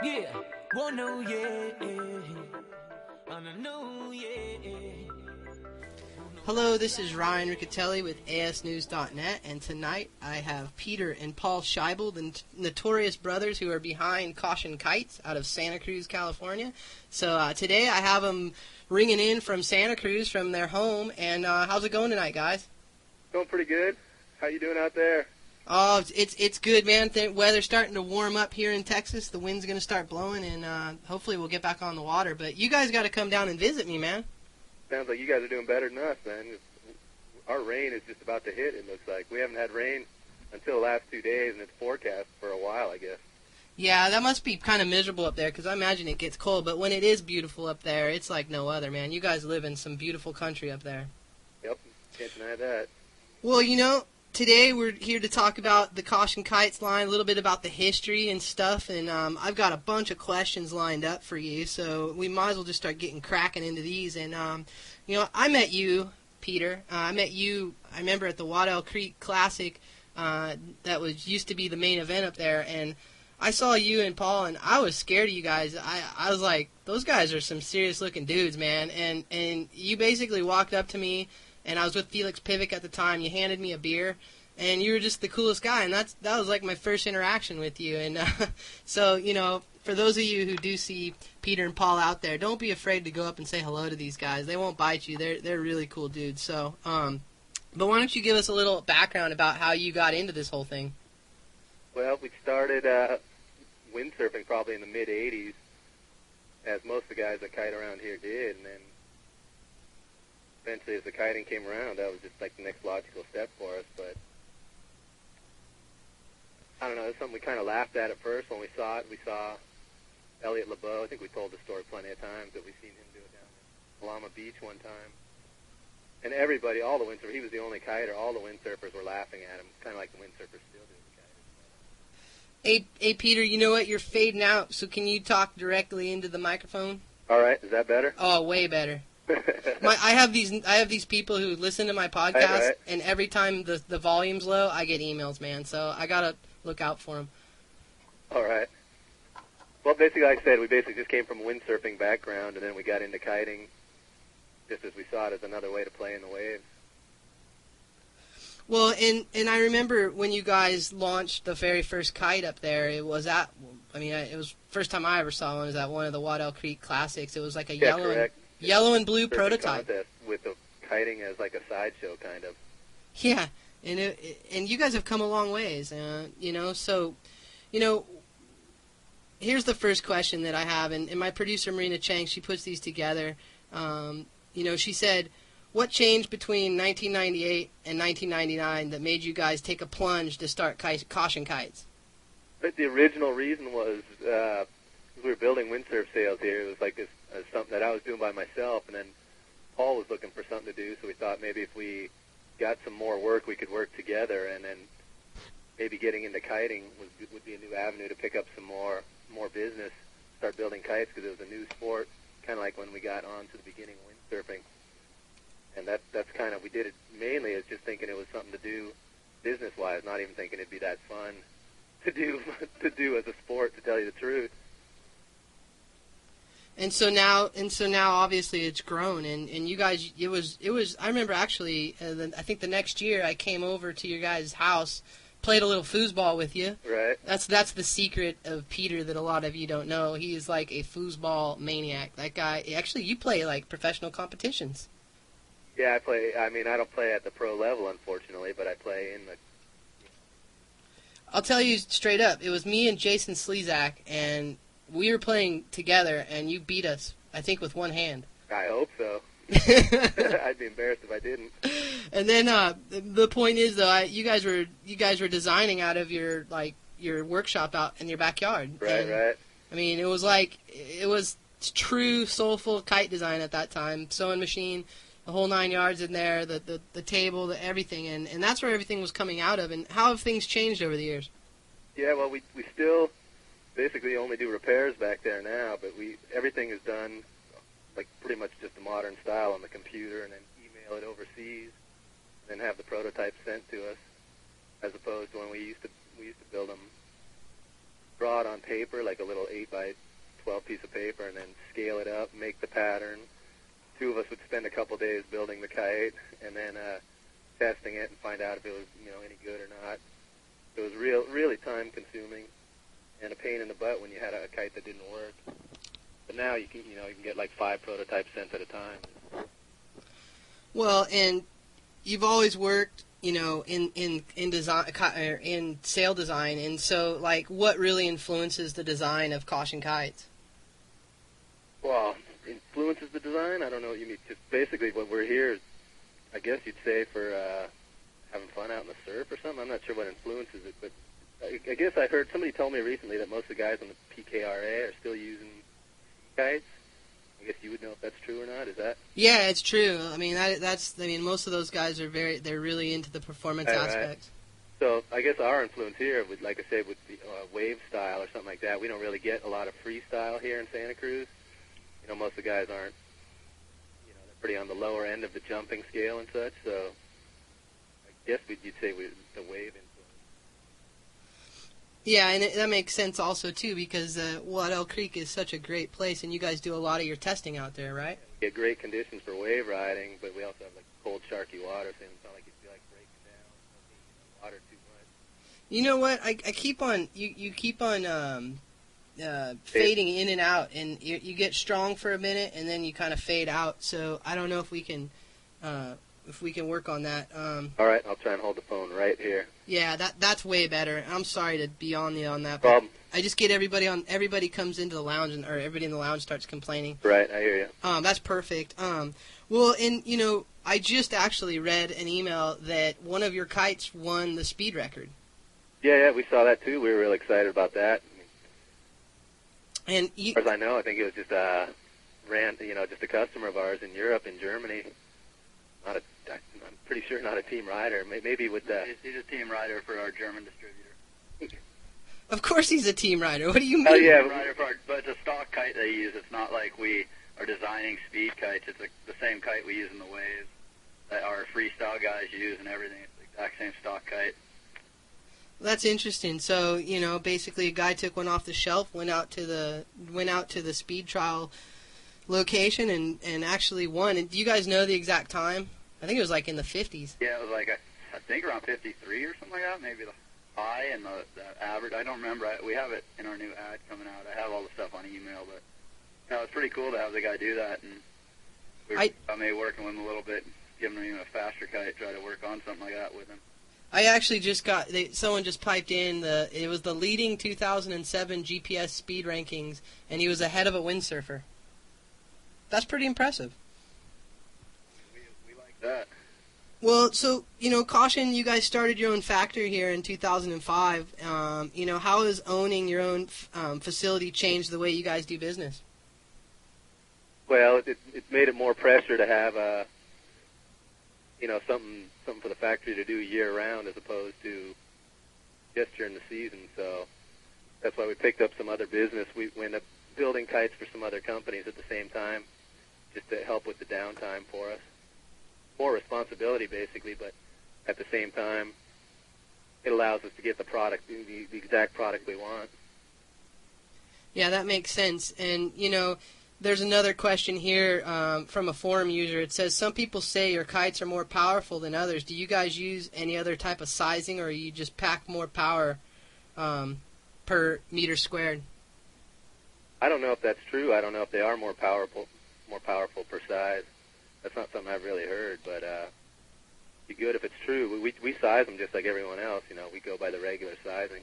Yeah, well, no, yeah, I don't know, yeah. Hello, this is Ryan Riccitelli with asnews.net, and tonight I have Peter and Paul Schiebel, the notorious brothers who are behind Caution Kites out of Santa Cruz, California. So today I have them ringing in from Santa Cruz from their home, and how's it going tonight, guys? Going pretty good. How you doing out there? Oh, it's good, man. The weather's starting to warm up here in Texas. The wind's going to start blowing, and hopefully we'll get back on the water. But you guys got to come down and visit me, man. Sounds like you guys are doing better than us, man. Our rain is just about to hit, it looks like. We haven't had rain until the last 2 days, and it's forecast for a while, I guess. Yeah, that must be kind of miserable up there, because I imagine it gets cold. But when it is beautiful up there, it's like no other, man. You guys live in some beautiful country up there. Yep, can't deny that. Well, you know, today we're here to talk about the Caution Kites line, a little bit about the history and stuff, and I've got a bunch of questions lined up for you, so we might as well just start getting cracking into these. And, you know, I met you, Peter. I met you, I remember, at the Waddell Creek Classic that used to be the main event up there, and I saw you and Paul, and I was scared of you guys. I was like, those guys are some serious-looking dudes, man, and you basically walked up to me, and I was with Felix Pivick at the time. You handed me a beer, and you were just the coolest guy, and that was like my first interaction with you. And so, you know, for those of you who do see Peter and Paul out there, don't be afraid to go up and say hello to these guys. They won't bite you. They're really cool dudes. So, but why don't you give us a little background about how you got into this whole thing? Well, we started windsurfing probably in the mid-'80s, as most of the guys that kite around here did, and then eventually as the kiting came around, that was just like the next logical step for us. But I don't know, it was something we kind of laughed at first when we saw it. We saw Elliot LeBeau. I think we told the story plenty of times that we seen him do it down at Palama Beach one time. And everybody, all the windsurfers, he was the only kiter, all the windsurfers were laughing at him, kind of like the windsurfers still do the kiters. Hey, Peter, you know what? You're fading out, so can you talk directly into the microphone? All right, is that better? Oh, way better. I have these people who listen to my podcast, right. And every time the volume's low, I get emails, man. So I gotta look out for them. All right. Well, basically, like I said, we basically just came from a windsurfing background, and then we got into kiting, just as we saw it as another way to play in the waves. Well, and I remember when you guys launched the very first kite up there. It was it was first time I ever saw one. Was at one of the Waddell Creek Classics. It was like a yellow and blue prototype contest with the kiting as like a sideshow, kind of. Yeah, and you guys have come a long ways, you know. So, you know, here's the first question that I have, and my producer Marina Chang, she puts these together. You know, she said, what changed between 1998 and 1999 that made you guys take a plunge to start Caution Kites? But the original reason was we were building windsurf sails here. It was like this something that I was doing by myself, and then Paul was looking for something to do, so we thought maybe if we got some more work, we could work together, and then maybe getting into kiting would be a new avenue to pick up some more business, start building kites, because it was a new sport, kind of like when we got on to the beginning of windsurfing. And that's kind of, we did it mainly as just thinking it was something to do business-wise, not even thinking it'd be that fun to do as a sport, to tell you the truth. And so now, obviously, it's grown, and you guys, it was. I remember actually, I think the next year I came over to your guys' house, played a little foosball with you. Right. That's the secret of Peter that a lot of you don't know. He is like a foosball maniac. That guy. Actually, you play like professional competitions. Yeah, I play. I mean, I don't play at the pro level, unfortunately, but I play in the. I'll tell you straight up, it was me and Jason Slezak, and we were playing together, and you beat us, I think, with one hand. I hope so. I'd be embarrassed if I didn't. And then the point is, though, you guys were designing out of your workshop out in your backyard. Right, right. I mean, it was true soulful kite design at that time. Sewing machine, the whole 9 yards in there, the table, everything, and that's where everything was coming out of. And how have things changed over the years? Yeah, well, we still basically only do repairs back there now, but everything is done like pretty much just a modern style on the computer, and then email it overseas, and then have the prototype sent to us, as opposed to when we used to build them draw it on paper, like a little 8 by 12 piece of paper, and then scale it up, make the pattern. Two of us would spend a couple days building the kite, and then testing it and find out if it was, any good or not. It was really time consuming and a pain in the butt when you had a kite that didn't work. But now you can get like 5 prototypes sent at a time. Well, and you've always worked, in design, in sail design, and so like, what really influences the design of caution kites? Well, influences the design? I don't know what you mean. Just basically, what we're here, I guess you'd say, for having fun out in the surf or something. I'm not sure what influences it, but I guess I heard somebody told me recently that most of the guys on the PKRA are still using kites. I guess you would know if that's true or not. Is that? Yeah, it's true. I mean, most of those guys are they're really into the performance aspects. Right. So I guess our influence here would, like I said, would be wave style or something like that. We don't really get a lot of freestyle here in Santa Cruz. Most of the guys aren't, they're pretty on the lower end of the jumping scale and such. So I guess you'd say the wave influence. Yeah, and that makes sense also, too, because Waddell Creek is such a great place, and you guys do a lot of your testing out there, right? We get great conditions for wave riding, but we also have, like, cold, sharky water, so it's not like you'd be, like, breaking down water too much. You know what? I keep on, you keep on fading in and out, and you get strong for a minute, and then you kind of fade out, so I don't know if we can work on that. All right, I'll try and hold the phone right here. Yeah, that's way better. I'm sorry to be on that. Problem. I just get everybody comes into the lounge, or everybody in the lounge starts complaining. Right, I hear you. That's perfect. Well, and, I just actually read an email that one of your kites won the speed record. Yeah, we saw that too. We were really excited about that. And as far as I know, I think it was just just a customer of ours in Europe, in Germany. I'm pretty sure not a team rider. Maybe with he's a team rider for our German distributor. Of course he's a team rider. What do you mean? Oh, yeah. But it's a stock kite they use. It's not like we are designing speed kites. It's the same kite we use in the waves that our freestyle guys use and everything. It's the exact same stock kite. That's interesting. So, basically a guy took one off the shelf, went out to the speed trial location and actually won. And do you guys know the exact time? I think it was like in the 50s. Yeah, it was like I think around 53 or something like that. Maybe the high and the average. I don't remember. We have it in our new ad coming out. I have all the stuff on email, but it's pretty cool to have the guy do that. And I may working with him a little bit, giving him even a faster kite, try to work on something like that with him. I actually just someone just piped in it was the leading 2007 GPS speed rankings, and he was ahead of a windsurfer. That's pretty impressive. We like that. Well, so, Caution, you guys started your own factory here in 2005. How has owning your own facility changed the way you guys do business? Well, it made it more pressure to have something for the factory to do year-round as opposed to just during the season. So that's why we picked up some other business. We ended up building kites for some other companies at the same time, just to help with the downtime for us. More responsibility, basically, but at the same time, it allows us to get the product, the exact product we want. Yeah, that makes sense. And, there's another question here from a forum user. It says, some people say your kites are more powerful than others. Do you guys use any other type of sizing, or you just pack more power per meter squared? I don't know if that's true. I don't know if they are more powerful per size. That's not something I've really heard, but it'd be good if it's true. We size them just like everyone else. We go by the regular sizing.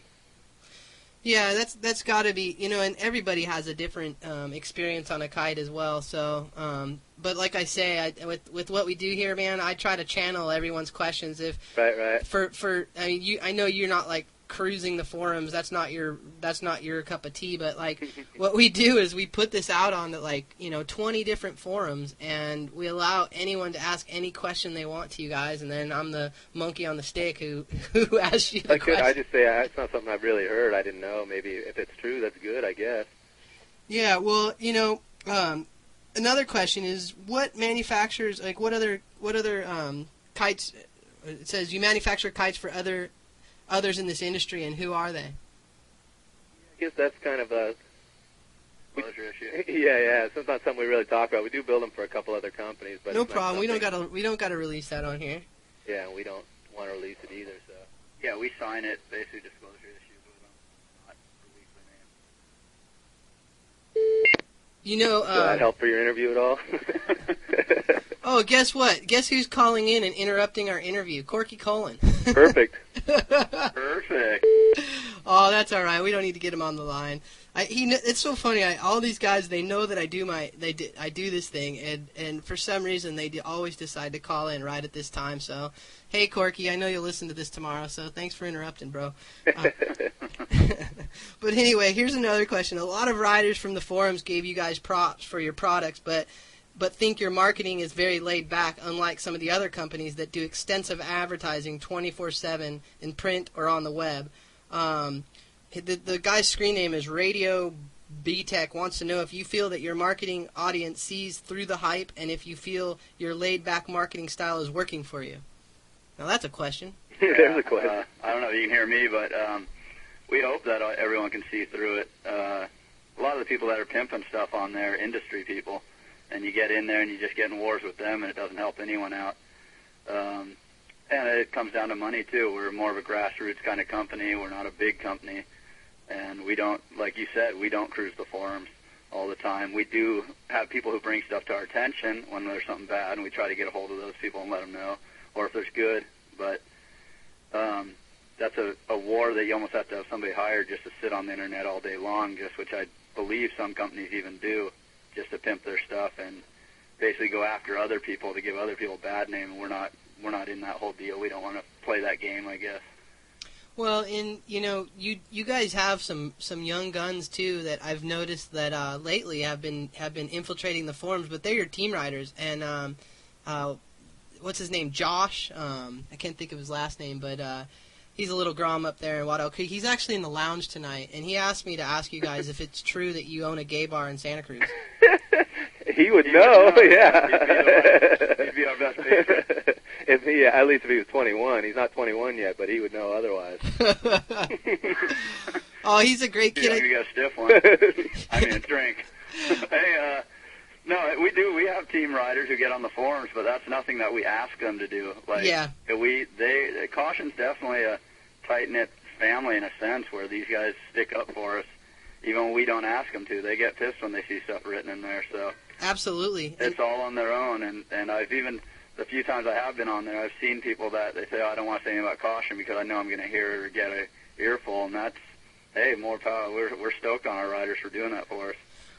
Yeah, that's got to be, and everybody has a different experience on a kite as well. So, but like I say, with what we do here, man, I try to channel everyone's questions. Right. I know you're not like cruising the forums. That's not your cup of tea. But like, what we do is we put this out on 20 different forums, and we allow anyone to ask any question they want to you guys. And then I'm the monkey on the stick who asks you the question. I just say it's not something I've really heard. I didn't know. Maybe if it's true, that's good, I guess. Yeah. Well, another question is, what manufacturers, like what other kites? It says you manufacture kites for others in this industry, and who are they? guess that's kind of a Disclosure issue. yeah. So it's not something we really talk about. We do build them for a couple other companies, but No it's not problem. We something- don't gotta release that on here. Yeah, we don't want to release it either. So Yeah, we sign it, basically disclosure issues with them, not release their name. You know. Does that help for your interview at all? Oh, guess what? Guess who's calling in and interrupting our interview? Corky Colin. Perfect. Perfect. Oh, that's all right. We don't need to get him on the line. It's so funny. All these guys, they know that I do this thing, and for some reason they always decide to call in right at this time. So, hey, Corky, I know you'll listen to this tomorrow. So thanks for interrupting, bro. But anyway, here's another question. A lot of riders from the forums gave you guys props for your products, but think your marketing is very laid back, unlike some of the other companies that do extensive advertising 24/7 in print or on the web. The guy's screen name is Radio B-Tech, wants to know if you feel that your marketing audience sees through the hype and if you feel your laid-back marketing style is working for you. Now that's a question. There's a question. I don't know if you can hear me, but we hope that everyone can see through it. A lot of the people that are pimping stuff on there, industry people, and you get in there and you just get in wars with them, and it doesn't help anyone out. And it comes down to money, too. We're more of a grassroots kind of company. We're not a big company. And we don't, like you said, we don't cruise the forums all the time. We do have people who bring stuff to our attention when there's something bad, and we try to get a hold of those people and let them know, or if there's good. But that's a war that you almost have to have somebody hired just to sit on the Internet all day long, which I believe some companies even do, just to pimp their stuff and basically go after other people to give other people a bad name. And we're not in that whole deal. We don't want to play that game, I guess. Well, you guys have some young guns too that I've noticed that lately have been infiltrating the forums, but they're your team riders. And what's his name? Josh. I can't think of his last name, but he's a little grom up there in Waddell Creek. He's actually in the lounge tonight, and he asked me to ask you guys if it's true that you own a gay bar in Santa Cruz. He would know, yeah. He'd be our best favorite. At least if he was 21. He's not 21 yet, but he would know otherwise. Oh, he's a great kid. You got a stiff one. I mean, a drink. Hey, no, we do. We have team riders who get on the forums, but that's nothing that we ask them to do. Like, yeah. Caution's definitely a tight-knit family in a sense, where these guys stick up for us, even when we don't ask them to. They get pissed when they see stuff written in there, so. Absolutely. It's all on their own, and I've even, the few times I have been on there, I've seen people that they say, oh, I don't want to say anything about Caution because I know I'm going to hear it or get an earful, and that's, hey, more power. We're stoked on our riders for doing that for us.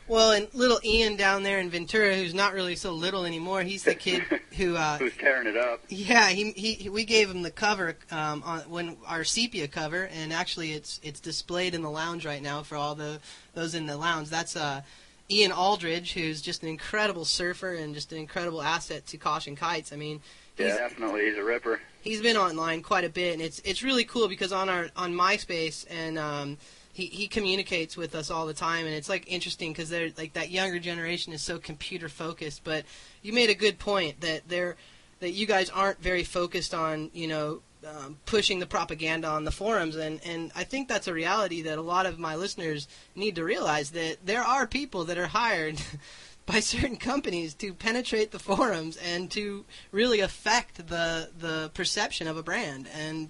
Well, and little Ian down there in Ventura, who's not really so little anymore, he's the kid who who's tearing it up. Yeah, we gave him the cover on our sepia cover, and actually it's displayed in the lounge right now for all those in the lounge. That's Ian Aldridge, who's just an incredible surfer and just an incredible asset to Caution Kites. I mean, yeah, definitely, he's a ripper. He's been online quite a bit, and it's really cool because on MySpace and he communicates with us all the time, and it's like interesting because they're like that younger generation is so computer focused. But you made a good point that you guys aren't very focused on pushing the propaganda on the forums, and I think that's a reality that a lot of my listeners need to realize, that there are people that are hired by certain companies to penetrate the forums and to really affect the perception of a brand. And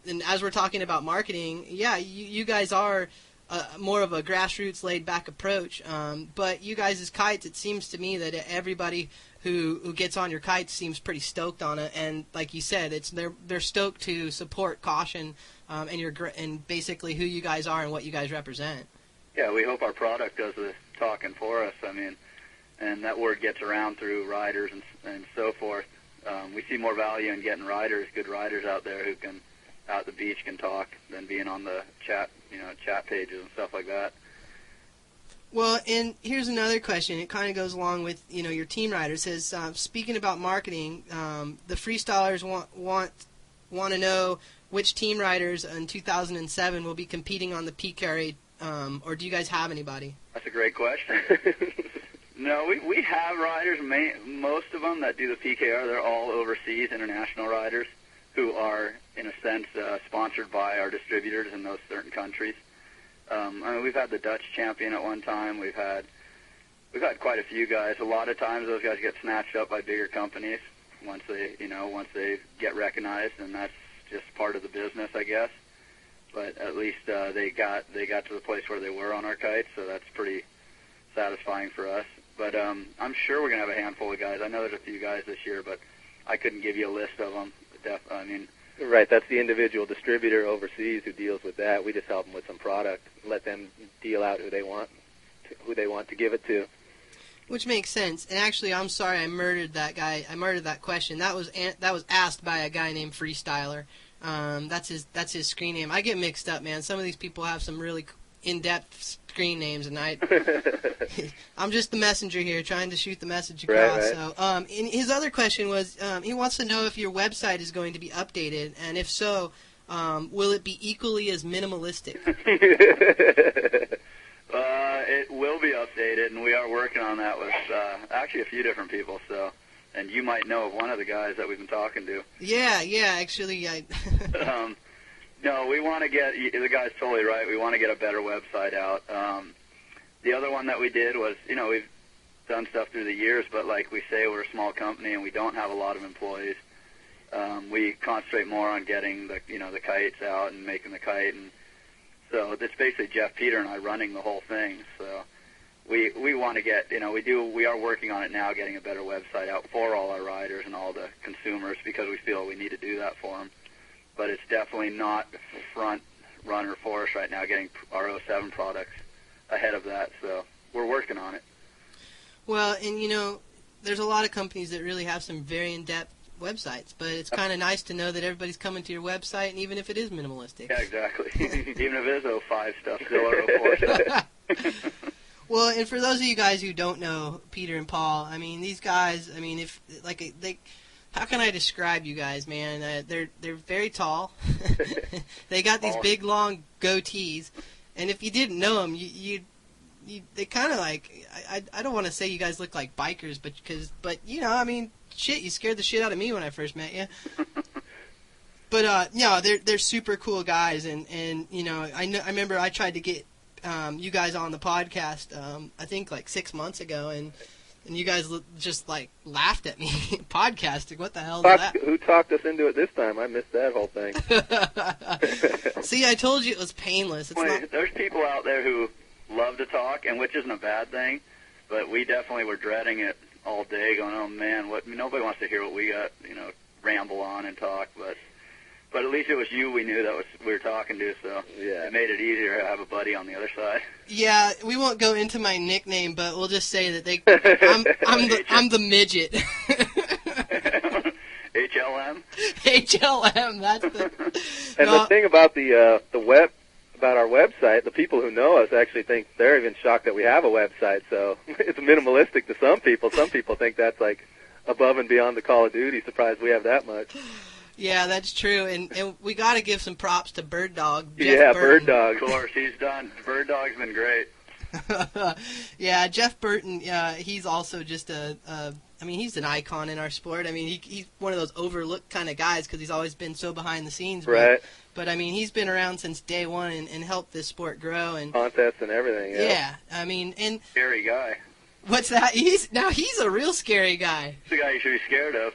and as we're talking about marketing, yeah, you guys are more of a grassroots laid-back approach. But you guys as kites, it seems to me that everybody who gets on your kites seems pretty stoked on it. And like you said, they're stoked to support Caution and basically who you guys are and what you guys represent. Yeah, we hope our product does the talking for us. I mean, and that word gets around through riders and so forth. We see more value in getting good riders out there who can, out at the beach, can talk than being on the chat pages and stuff like that. Well, and here's another question. It kind of goes along with your team riders. It says, speaking about marketing, the freestylers want to know which team riders in 2007 will be competing on the PKRA, or do you guys have anybody? That's a great question. No, we have riders. Most of them that do the PKR, they're all overseas international riders who are, in a sense, sponsored by our distributors in those certain countries. I mean, we've had the Dutch champion at one time. We've had quite a few guys. A lot of times those guys get snatched up by bigger companies once they get recognized, and that's just part of the business, I guess. But at least they got to the place where they were on our kites, so that's pretty satisfying for us. But I'm sure we're gonna have a handful of guys. I know there's a few guys this year, but I couldn't give you a list of them. I mean, right, that's the individual distributor overseas who deals with that. We just help them with some product, let them deal out who they want to give it to. Which makes sense. And actually, I'm sorry I murdered that guy. I murdered that question. That was asked by a guy named Freestyler. That's his screen name. I get mixed up, man. Some of these people have some really in-depth screen names, and I'm just the messenger here, trying to shoot the message across. Right. So, and his other question was, he wants to know if your website is going to be updated, and if so, will it be equally as minimalistic? It will be updated, and we are working on that with actually a few different people. So, and you might know of one of the guys that we've been talking to. Yeah. Actually, no, we want to get. The guy's totally right. We want to get a better website out. The other one that we did was, we've done stuff through the years, but like we say, we're a small company and we don't have a lot of employees. We concentrate more on getting the kites out and making the kite, and so it's basically Jeff, Peter, and I running the whole thing. So we want to get, we are working on it now, getting a better website out for all our riders and all the consumers, because we feel we need to do that for them. But it's definitely not front runner for us right now, getting our 07 products ahead of that. So we're working on it. Well, and there's a lot of companies that really have some very in-depth websites, but it's kind of nice to know that everybody's coming to your website, and even if it is minimalistic. Yeah, exactly. Even if it is 05 stuff, still or 04 stuff. Well, and for those of you guys who don't know Peter and Paul, I mean, these guys, I mean, how can I describe you guys, man? They're very tall. They got these big, long goatees, and if you didn't know them, they kind of like, I don't want to say you guys look like bikers, but I mean, shit, you scared the shit out of me when I first met you. But they're super cool guys, and I remember I tried to get you guys on the podcast I think like 6 months ago, and you guys just like laughed at me. Podcasting, what the hell is that? Who talked us into it this time? I missed that whole thing. See, I told you it was painless. There's people out there who love to talk, and which isn't a bad thing, but we definitely were dreading it all day, going, oh man, nobody wants to hear what we got, ramble on and talk, but at least it was you we knew we were talking to, so yeah. It made it easier to have a buddy on the other side. Yeah, we won't go into my nickname, but we'll just say that I'm the midget. HLM. HLM. That's the. And the thing about about our website, the people who know us actually think they're even shocked that we have a website. So it's minimalistic to some people. Some people think that's like above and beyond the Call of Duty. Surprised we have that much. Yeah, that's true, and we got to give some props to Bird Dog. Jeff Burton. Bird Dog. Of course, he's done. Bird Dog's been great. Yeah, Jeff Burton. He's also just he's an icon in our sport. I mean, he's one of those overlooked kind of guys because he's always been so behind the scenes. Right. But I mean, he's been around since day one and helped this sport grow and contests and everything. Yeah, I mean, and scary guy. What's that? He's a real scary guy. He's the guy you should be scared of.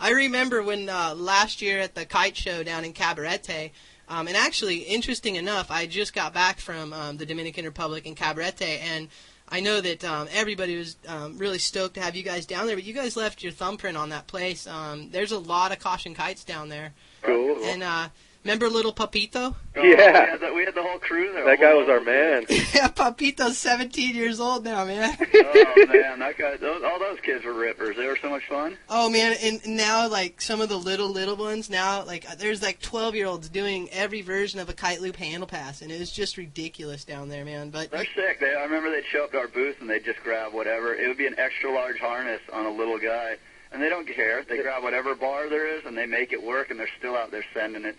I remember when last year at the kite show down in Cabarete, and actually, interesting enough, I just got back from the Dominican Republic in Cabarete, and I know that everybody was really stoked to have you guys down there, but you guys left your thumbprint on that place. There's a lot of caution kites down there. Cool. And remember little Papito? Oh, yeah. We had the whole crew there. That guy was our man. Yeah, Papito's 17 years old now, man. Oh, man, that guy, all those kids were rippers. They were so much fun. Oh, man, and now, like, some of the little ones now, like, there's, like, 12-year-olds doing every version of a kite loop handle pass, and it was just ridiculous down there, man. But they're sick. I remember they'd show up to our booth, and they'd just grab whatever. It would be an extra-large harness on a little guy. And they don't care. They grab whatever bar there is, and they make it work, and they're still out there sending it,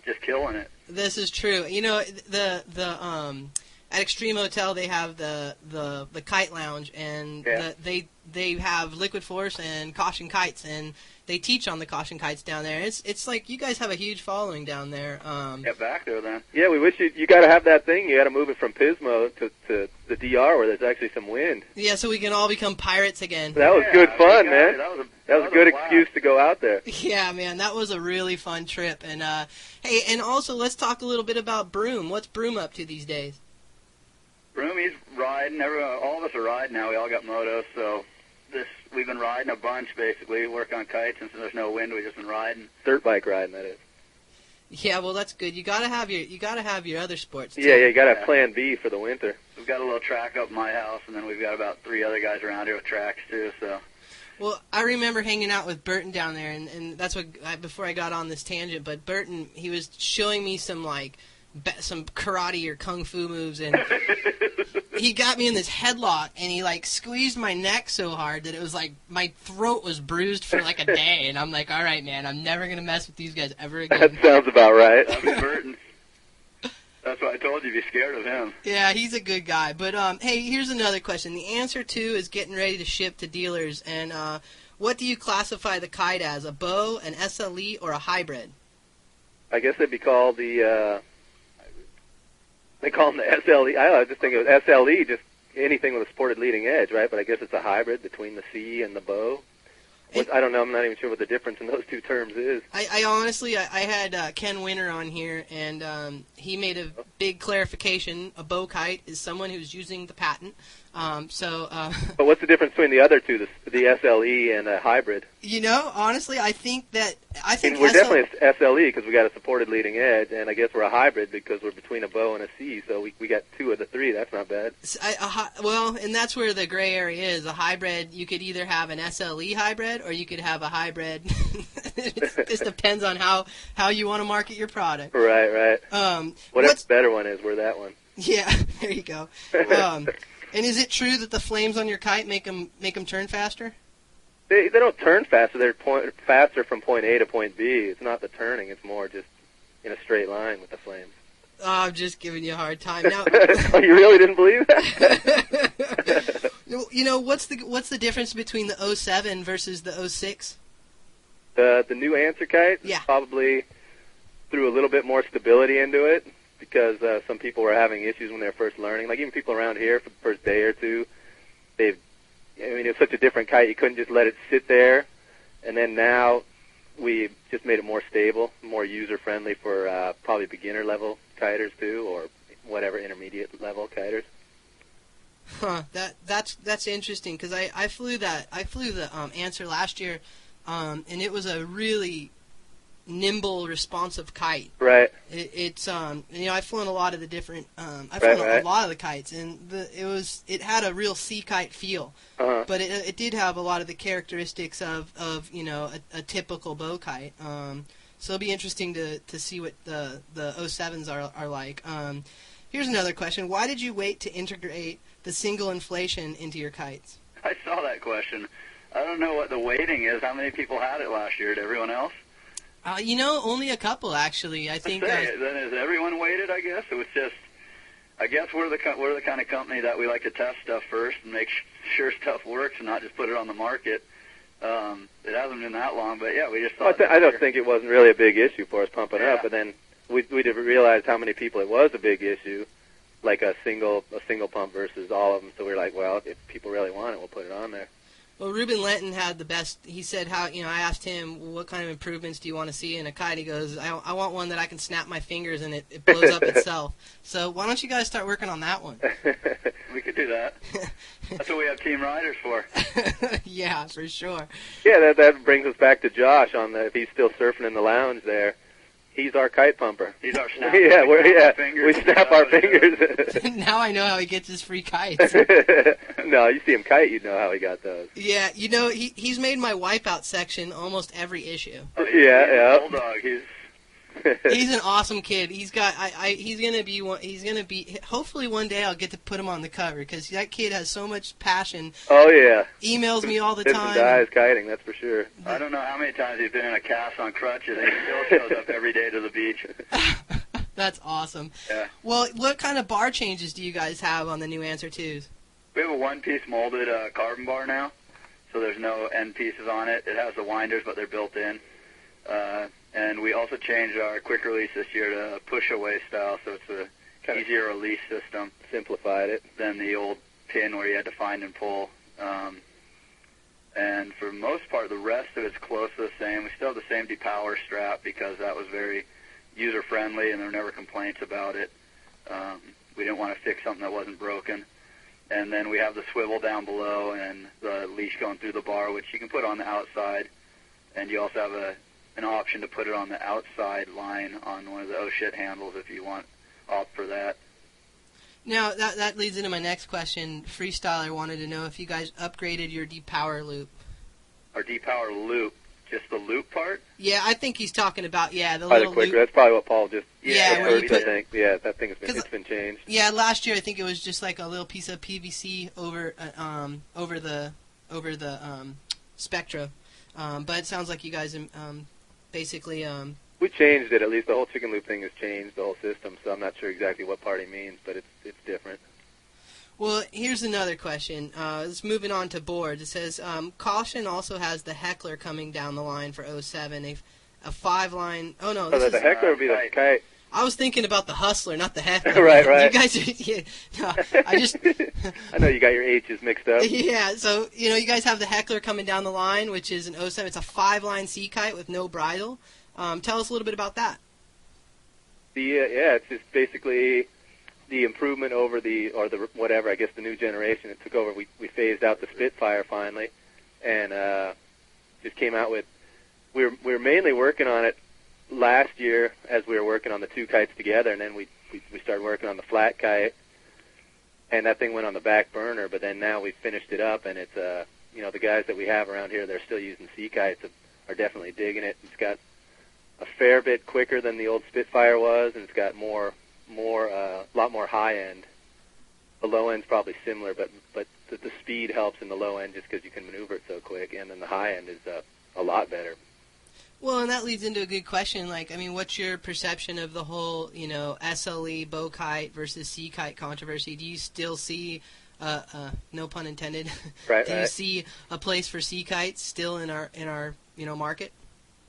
just killing it. This is true. You know, at Extreme Hotel they have the kite lounge, and they have Liquid Force and Caution Kites, and they teach on the Caution Kites down there. It's like you guys have a huge following down there. Get back there then. Yeah, we wish you got to have that thing. You got to move it from Pismo to the DR where there's actually some wind. Yeah, so we can all become pirates again. That was good fun, man. That was a good excuse to go out there. Yeah, man, that was a really fun trip. And hey, and also let's talk a little bit about Broom. What's Broom up to these days? Broom, he's riding. All of us are riding now. We all got motos, so we've been riding a bunch basically. We work on kites, and since there's no wind, we've just been riding. Dirt bike riding, that is. Yeah, well, that's good. You gotta have your other sports too. Yeah, you gotta have Plan B for the winter. We've got a little track up my house, and then we've got about 3 other guys around here with tracks too. So. Well, I remember hanging out with Burton down there, and that's what before I got on this tangent. But Burton, he was showing me some some karate or kung fu moves, and he got me in this headlock, and he squeezed my neck so hard that it was like my throat was bruised for a day. And I'm like, all right, man, I'm never gonna mess with these guys ever again. That sounds about right. That was Burton. That's why I told you, be scared of him. Yeah, he's a good guy. But hey, here's another question. The answer to is getting ready to ship to dealers. And what do you classify the kite as? A bow, an SLE, or a hybrid? I guess they'd be called they call them the SLE. I was just thinking it was SLE, just anything with a supported leading edge, right? But I guess it's a hybrid between the C and the bow. I don't know. I'm not even sure what the difference in those two terms is. I honestly, I had Ken Winter on here, and he made a big clarification. A bow kite is someone who's using the patent. But what's the difference between the other two, the SLE and a hybrid? Honestly, I think we're definitely a SLE because we got a supported leading edge, and I guess we're a hybrid because we're between a bow and a C. So we got 2 of the 3. That's not bad. Well, and that's where the gray area is. A hybrid, you could either have an SLE hybrid or you could have a hybrid. It just depends on how you want to market your product. Right. Whatever the better one is, we're that one. Yeah, there you go. And is it true that the flames on your kite make them turn faster? They don't turn faster. They're faster from point A to point B. It's not the turning. It's more just in a straight line with the flames. Oh, I'm just giving you a hard time. Now, oh, you really didn't believe that? What's the difference between the 07 versus the 06? The new answer kite probably threw a little bit more stability into it. Because some people were having issues when they were first learning. Even people around here for the first day or two, it was such a different kite, you couldn't just let it sit there. And then now we just made it more stable, more user-friendly for probably beginner-level kiters too, or whatever, intermediate-level kiters. Huh, that's interesting, because I flew the Answer last year, and it was a really nimble, responsive kite. Right. It's I've flown a lot of the different a lot of the kites, and it had a real sea kite feel. Uh-huh. But it did have a lot of the characteristics of a typical bow kite. So it'll be interesting to see what the 07s are like. Here's another question. Why did you wait to integrate the single inflation into your kites? I saw that question. I don't know what the weighting is. How many people had it last year? Did everyone else? Only a couple actually. I think. Then is everyone weighted? I guess it was just. I guess we're the kind of company that we like to test stuff first and make sure stuff works and not just put it on the market. It hasn't been that long, but yeah, we just thought. I don't think it wasn't really a big issue for us pumping up, but then we didn't realize how many people it was a big issue, like a single pump versus all of them. So we were like, well, if people really want it, we'll put it on there. Well, Ruben Lenton had the best. He said, I asked him, what kind of improvements do you want to see in a kite? He goes, I want one that I can snap my fingers and it blows up itself. So why don't you guys start working on that one? We could do that. That's what we have team riders for. Yeah, for sure. Yeah, that brings us back to Josh if he's still surfing in the lounge there. He's our kite pumper. He's our snap. We snap our fingers. Now I know how he gets his free kites. No, you see him kite, you know how he got those. Yeah, he's made my wipeout section almost every issue. Oh, he's a bulldog. He's an awesome kid. He's gonna be. Hopefully one day I'll get to put him on the cover because that kid has so much passion. Oh yeah. Emails me all the time. And dies kiting, that's for sure. I don't know how many times he's been in a cast on crutches and he still shows up every day to the beach. That's awesome. Yeah. Well, what kind of bar changes do you guys have on the new Answer 2s? We have a one-piece molded carbon bar now, so there's no end pieces on it. It has the winders, but they're built in. And we also changed our quick release this year to push-away style, so it's a easier release system. Simplified it. Than the old pin where you had to find and pull. And for the most part, the rest of it's close to the same. We still have the same depower strap because that was very user-friendly, and there were never complaints about it. We didn't want to fix something that wasn't broken. And then we have the swivel down below and the leash going through the bar, which you can put on the outside. And you also have an option to put it on the outside line on one of the oh-shit handles if you want opt for that. Now, that leads into my next question. Freestyler wanted to know if you guys upgraded your depower loop. Our depower loop, just the loop part? Yeah, I think he's talking about, the Probably little quicker. loop. That's probably what Paul just where you I think. Yeah, that thing's been changed. Yeah, last year I think it was just like a little piece of PVC over the Spectra. But it sounds like you guys basically... We changed it. At least the whole chicken loop thing has changed, the whole system, so I'm not sure exactly what part he means, but it's different. Well, here's another question. It's moving on to boards. It says, Caution also has the Heckler coming down the line for 07, a 5-line... Oh, no. The Heckler would be the kite. I was thinking about the Hustler, not the Heckler. right. You guys I just... I know you got your H's mixed up. Yeah, so, you guys have the Heckler coming down the line, which is an 07. It's a 5-line sea kite with no bridle. Tell us a little bit about that. It's just basically the improvement over the new generation. It took over. We phased out the Spitfire finally, and just came out with. We were mainly working on it last year as we were working on the two kites together, and then we started working on the flat kite, and that thing went on the back burner. But then now we finished it up, and it's the guys that we have around here, they're still using sea kites, are definitely digging it. It's got a fair bit quicker than the old Spitfire was, and it's got a lot more high end. The low end's probably similar, but the speed helps in the low end just because you can maneuver it so quick, and then the high end is a lot better. Well, and that leads into a good question. What's your perception of the whole, SLE bow kite versus sea kite controversy? Do you still see, no pun intended, right, do you see a place for sea kites still in our market?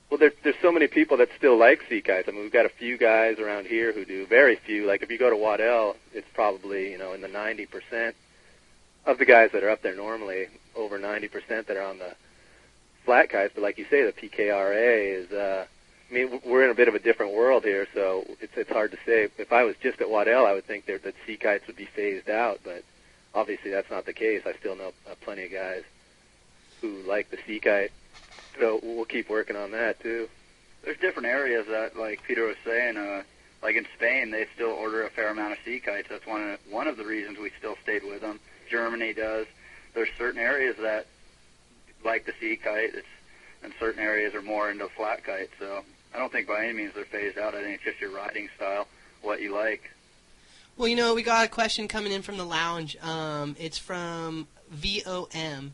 Well, there's so many people that still like sea kites. I mean, we've got a few guys around here who do, very few. Like if you go to Waddell, it's probably, in the 90% of the guys that are up there normally, over 90% that are on the flat kites. But like you say, the PKRA is, we're in a bit of a different world here, so it's hard to say. If I was just at Waddell, I would think that sea kites would be phased out, but obviously that's not the case. I still know plenty of guys who like the sea kite. So we'll keep working on that, too. There's different areas that, like Peter was saying, like in Spain, they still order a fair amount of sea kites. That's one of the reasons we still stayed with them. Germany does. There's certain areas that like the sea kite, and certain areas are more into flat kite. So I don't think by any means they're phased out. I think it's just your riding style, what you like. Well, we got a question coming in from the lounge. It's from VOM.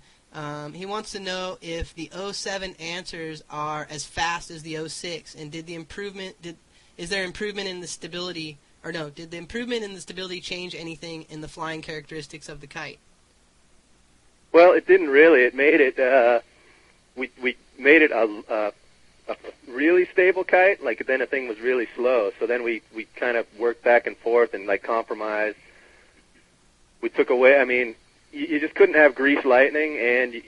He wants to know if the 07 answers are as fast as the 06, and is there improvement in the stability, did the improvement in the stability change anything in the flying characteristics of the kite? Well, it didn't really. It made it, we made it a really stable kite, then the thing was really slow, so then we kind of worked back and forth and compromised. We took away, you just couldn't have grease lightning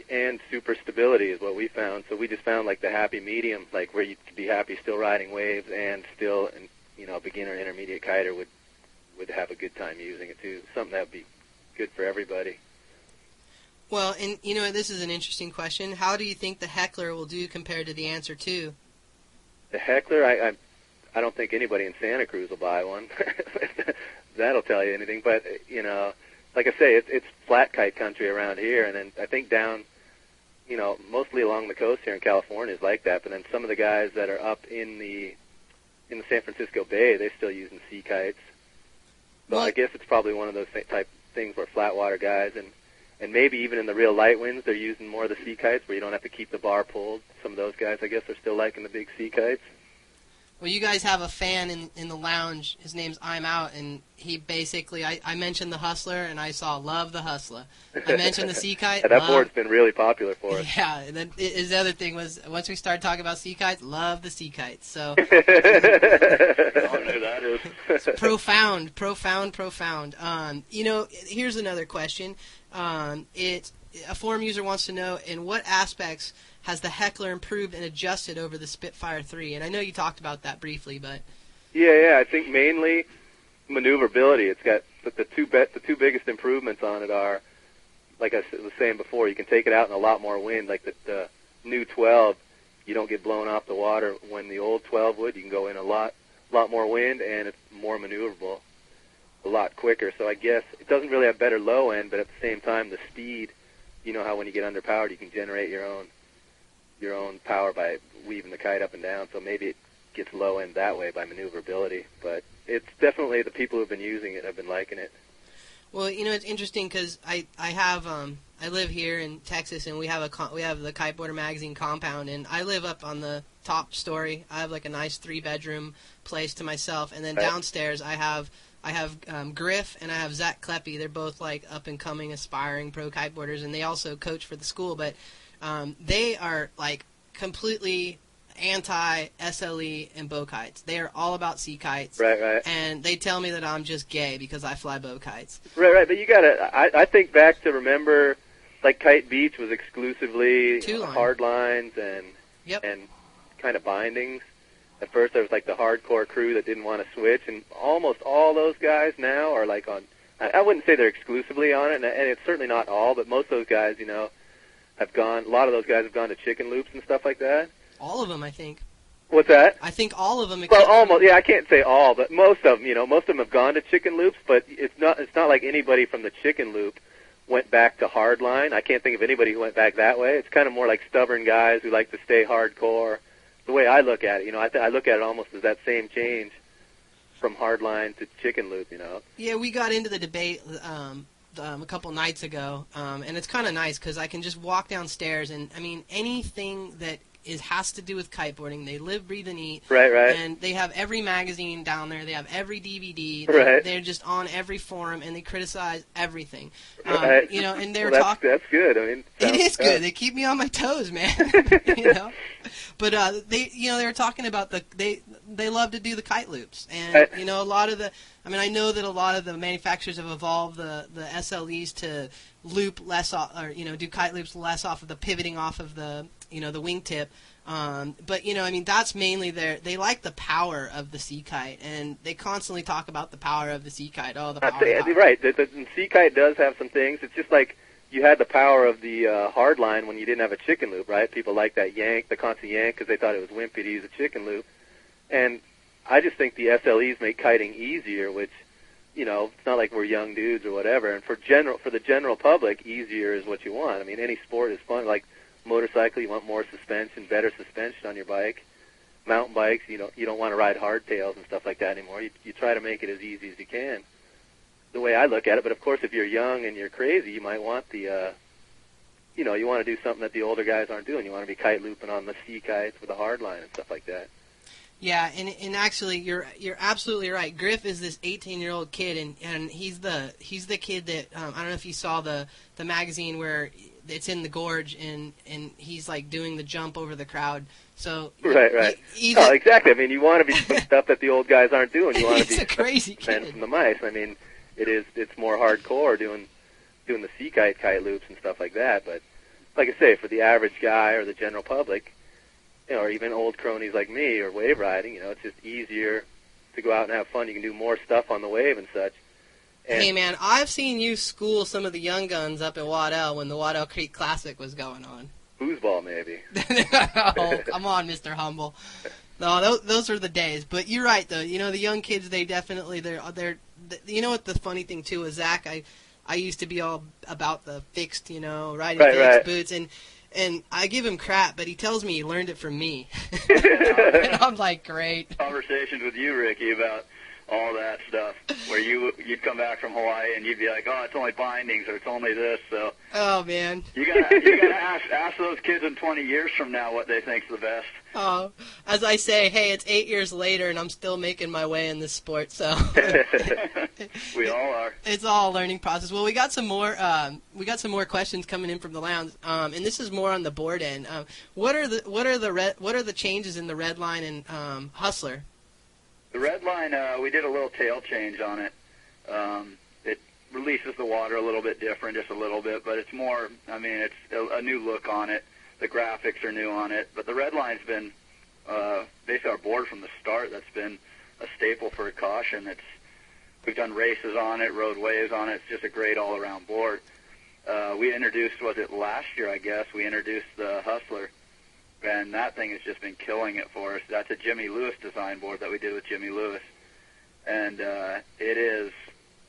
and super stability is what we found. So we just found the happy medium, where you could be happy still riding waves and still, a beginner intermediate kiter would have a good time using it too. Something that would be good for everybody. Well, and this is an interesting question. How do you think the Heckler will do compared to the Answer 2? The Heckler, I don't think anybody in Santa Cruz will buy one. That'll tell you anything. But like I say, it's flat kite country around here, and then I think down, mostly along the coast here in California is like that. But then some of the guys that are up in the San Francisco Bay, they're still using sea kites. So I guess it's probably one of those type things where flat water guys and maybe even in the real light winds, they're using more of the sea kites where you don't have to keep the bar pulled. Some of those guys, I guess, are still liking the big sea kites. Well, you guys have a fan in the lounge. His name's I'm Out, and he basically, I mentioned the Hustler, and I saw Love the Hustler. I mentioned the Sea Kite. That board's been really popular for us. Yeah, and then his other thing was, once we started talking about Sea Kites, love the Sea Kites. So, I don't know who that is. it's profound. Here's another question. A forum user wants to know, in what aspects has the Heckler improved and adjusted over the Spitfire 3? And I know you talked about that briefly, but... Yeah, I think mainly maneuverability. It's got the two biggest improvements on it are, like I was saying before, you can take it out in a lot more wind. Like the new 12, you don't get blown off the water when the old 12 would. You can go in a lot more wind, and it's more maneuverable, a lot quicker. So I guess it doesn't really have better low end, but at the same time, the speed, you know how when you get underpowered, you can generate your own power by weaving the kite up and down, so maybe it gets low end that way by maneuverability. But it's definitely, the people who've been using it have been liking it. Well, it's interesting because I live here in Texas, and we have the Kiteboarder magazine compound, and I live up on the top story. I have like a nice 3-bedroom place to myself, and then downstairs I have Griff and I have Zach Kleppe. They're both like up and coming, aspiring pro kiteboarders, and they also coach for the school, but they are like completely anti-SLE and bow kites. They are all about sea kites. Right. And they tell me that I'm just gay because I fly bow kites. Right. But you gotta, I think back to remember, like Kite Beach was exclusively hard lines and kind of bindings. At first there was like the hardcore crew that didn't want to switch, and almost all those guys now are like on, I wouldn't say they're exclusively on it, and it's certainly not all, but most of those guys, have gone, a lot of those guys have gone to chicken loops and stuff like that. All of them, I think. What's that? I think all of them. Well, almost. Yeah, I can't say all, but most of them. Most of them have gone to chicken loops, but it's not like anybody from the chicken loop went back to hardline. I can't think of anybody who went back that way. It's kind of more like stubborn guys who like to stay hardcore. The way I look at it, I look at it almost as that same change from hardline to chicken loop. Yeah, we got into the debate a couple nights ago, and it's kind of nice because I can just walk downstairs, and I mean anything that has to do with kiteboarding. They live, breathe, and eat. Right. And they have every magazine down there. They have every DVD. They're just on every forum, and they criticize everything. Right. And they're talking. That's good. I mean, it is good. They keep me on my toes, man. But they were talking about they love to do the kite loops, and a lot of the. I mean, I know that a lot of the manufacturers have evolved the SLEs to loop less off, or do kite loops less off of the pivoting off of the the wingtip. But I mean, that's mainly they like the power of the sea kite, and they constantly talk about the power of the sea kite. Oh, the power. Right. The sea kite does have some things. It's just like you had the power of the hard line when you didn't have a chicken loop, right? People like that yank, the constant yank, because they thought it was wimpy to use a chicken loop. And I just think the SLEs make kiting easier, which, it's not like we're young dudes or whatever. And for the general public, easier is what you want. I mean, any sport is fun. Like motorcycle, you want more suspension, better suspension on your bike. Mountain bikes, you don't want to ride hardtails and stuff like that anymore. You try to make it as easy as you can. The way I look at it, but of course, if you're young and you're crazy, you might want the, you want to do something that the older guys aren't doing. You want to be kite looping on the sea kites with a hard line and stuff like that. Yeah, and actually, you're absolutely right. Griff is this 18-year-old kid, and he's the kid that I don't know if you saw the magazine where it's in the gorge, and he's like doing the jump over the crowd. So right. Exactly. I mean, you want to be doing stuff that the old guys aren't doing. You want to be a crazy kid from the mice. I mean, it's more hardcore doing the sea kite loops and stuff like that. But like I say, for the average guy or the general public, or even old cronies like me or wave riding, it's just easier to go out and have fun. You can do more stuff on the wave and such. And hey, man, I've seen you school some of the young guns up at Waddell when the Waddell Creek Classic was going on. Foosball, maybe. Oh, come on, Mr. Humble. No, those are the days. But you're right, though. The young kids, they definitely, they're. What the funny thing, too, is, Zach, I used to be all about the fixed, riding fixed boots, and I give him crap, but he tells me he learned it from me. And I'm like, great. Conversations with you, Ricky, about all that stuff, where you'd come back from Hawaii and you'd be like, oh, it's only bindings or it's only this. So Oh, man. You gotta ask those kids in 20 years from now what they think's the best. Oh, as I say, hey, it's 8 years later, and I'm still making my way in this sport. So We all are. It's all a learning process. Well, we got some more. We got some more questions coming in from the lounge, and this is more on the board end. What are the changes in the Red Line and Hustler? The Red Line, we did a little tail change on it. It releases the water a little bit different, just a little bit, but it's more. I mean, it's a new look on it. The graphics are new on it, but the Red Line's been basically our board from the start. That's been a staple for a caution. We've done races on it, rode waves on it. It's just a great all-around board. We introduced, was it last year, I guess, we introduced the Hustler, and that thing has just been killing it for us. That's a Jimmy Lewis design board that we did with Jimmy Lewis, and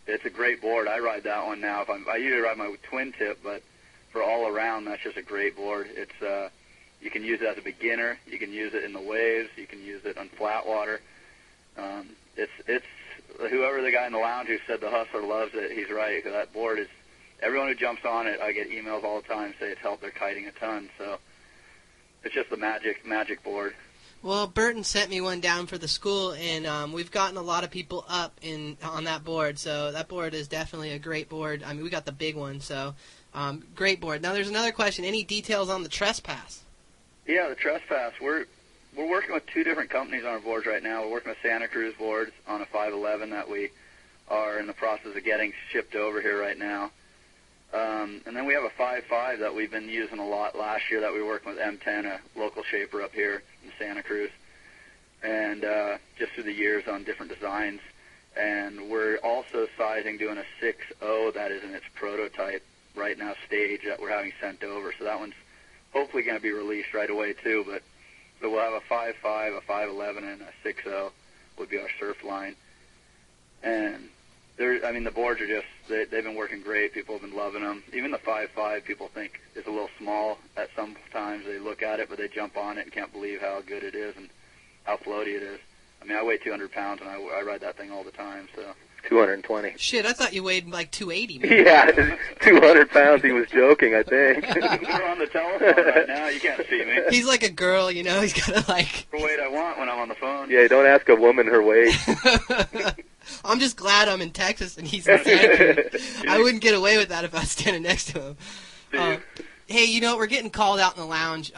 it's a great board. I ride that one now. I usually ride my twin tip, but for all around, that's just a great board. It's you can use it as a beginner. You can use it in the waves. You can use it on flat water. It's whoever the guy in the lounge who said the Hustler loves it, he's right. Because that board is, everyone who jumps on it, I get emails all the time say it's helped their kiting a ton. So it's just the magic board. Well, Burton sent me one down for the school, and we've gotten a lot of people up on that board. So that board is definitely a great board. I mean, we got the big one, so great board. Now, there's another question. Any details on the Trespass? Yeah, the Trespass. We're working with two different companies on our boards right now. We're working with Santa Cruz boards on a 511 that we are in the process of getting shipped over here right now. And then we have a 5.5 that we've been using a lot last year that we were working with M10, a local shaper up here in Santa Cruz, and just through the years on different designs. And we're also sizing doing a 6.0 that is in its prototype right now stage that we're having sent over. So that one's hopefully going to be released right away too. But so we'll have a 5.5, a 5.11, and a 6.0 would be our surf line. And the boards are just, they've been working great. People have been loving them. Even the 5.5 people think is a little small at some times. They look at it, but they jump on it and can't believe how good it is and how floaty it is. I mean, I weigh 200 pounds, and I ride that thing all the time. So 220. Shit, I thought you weighed like 280. Man. Yeah, 200 pounds. He was joking, I think. We're on the telephone right now. You can't see me. He's like a girl, you know. He's got to like... The weight I want when I'm on the phone. Yeah, don't ask a woman her weight. I'm just glad I'm in Texas and he's in Santa Cruz. I wouldn't get away with that if I was standing next to him. Hey, you know, we're getting called out in the lounge.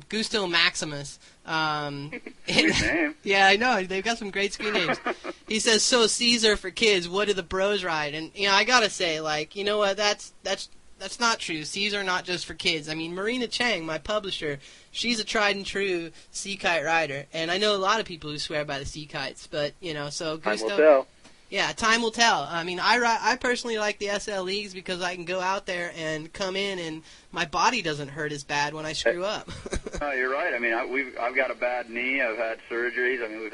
Gusto Maximus. Sweet name. Yeah, I know. They've got some great screen names. He says, so Caesar for kids, what do the bros ride? And, you know, I got to say, like, you know what, that's not true. Caesar not just for kids. I mean, Marina Chang, my publisher, she's a tried and true sea kite rider. And I know a lot of people who swear by the sea kites, but, you know, so Gusto... Time will tell. Yeah, time will tell. I mean, I personally like the SL Leagues because I can go out there and come in and my body doesn't hurt as bad when I screw up. No, you're right. I mean, I've got a bad knee. I've had surgeries. I mean,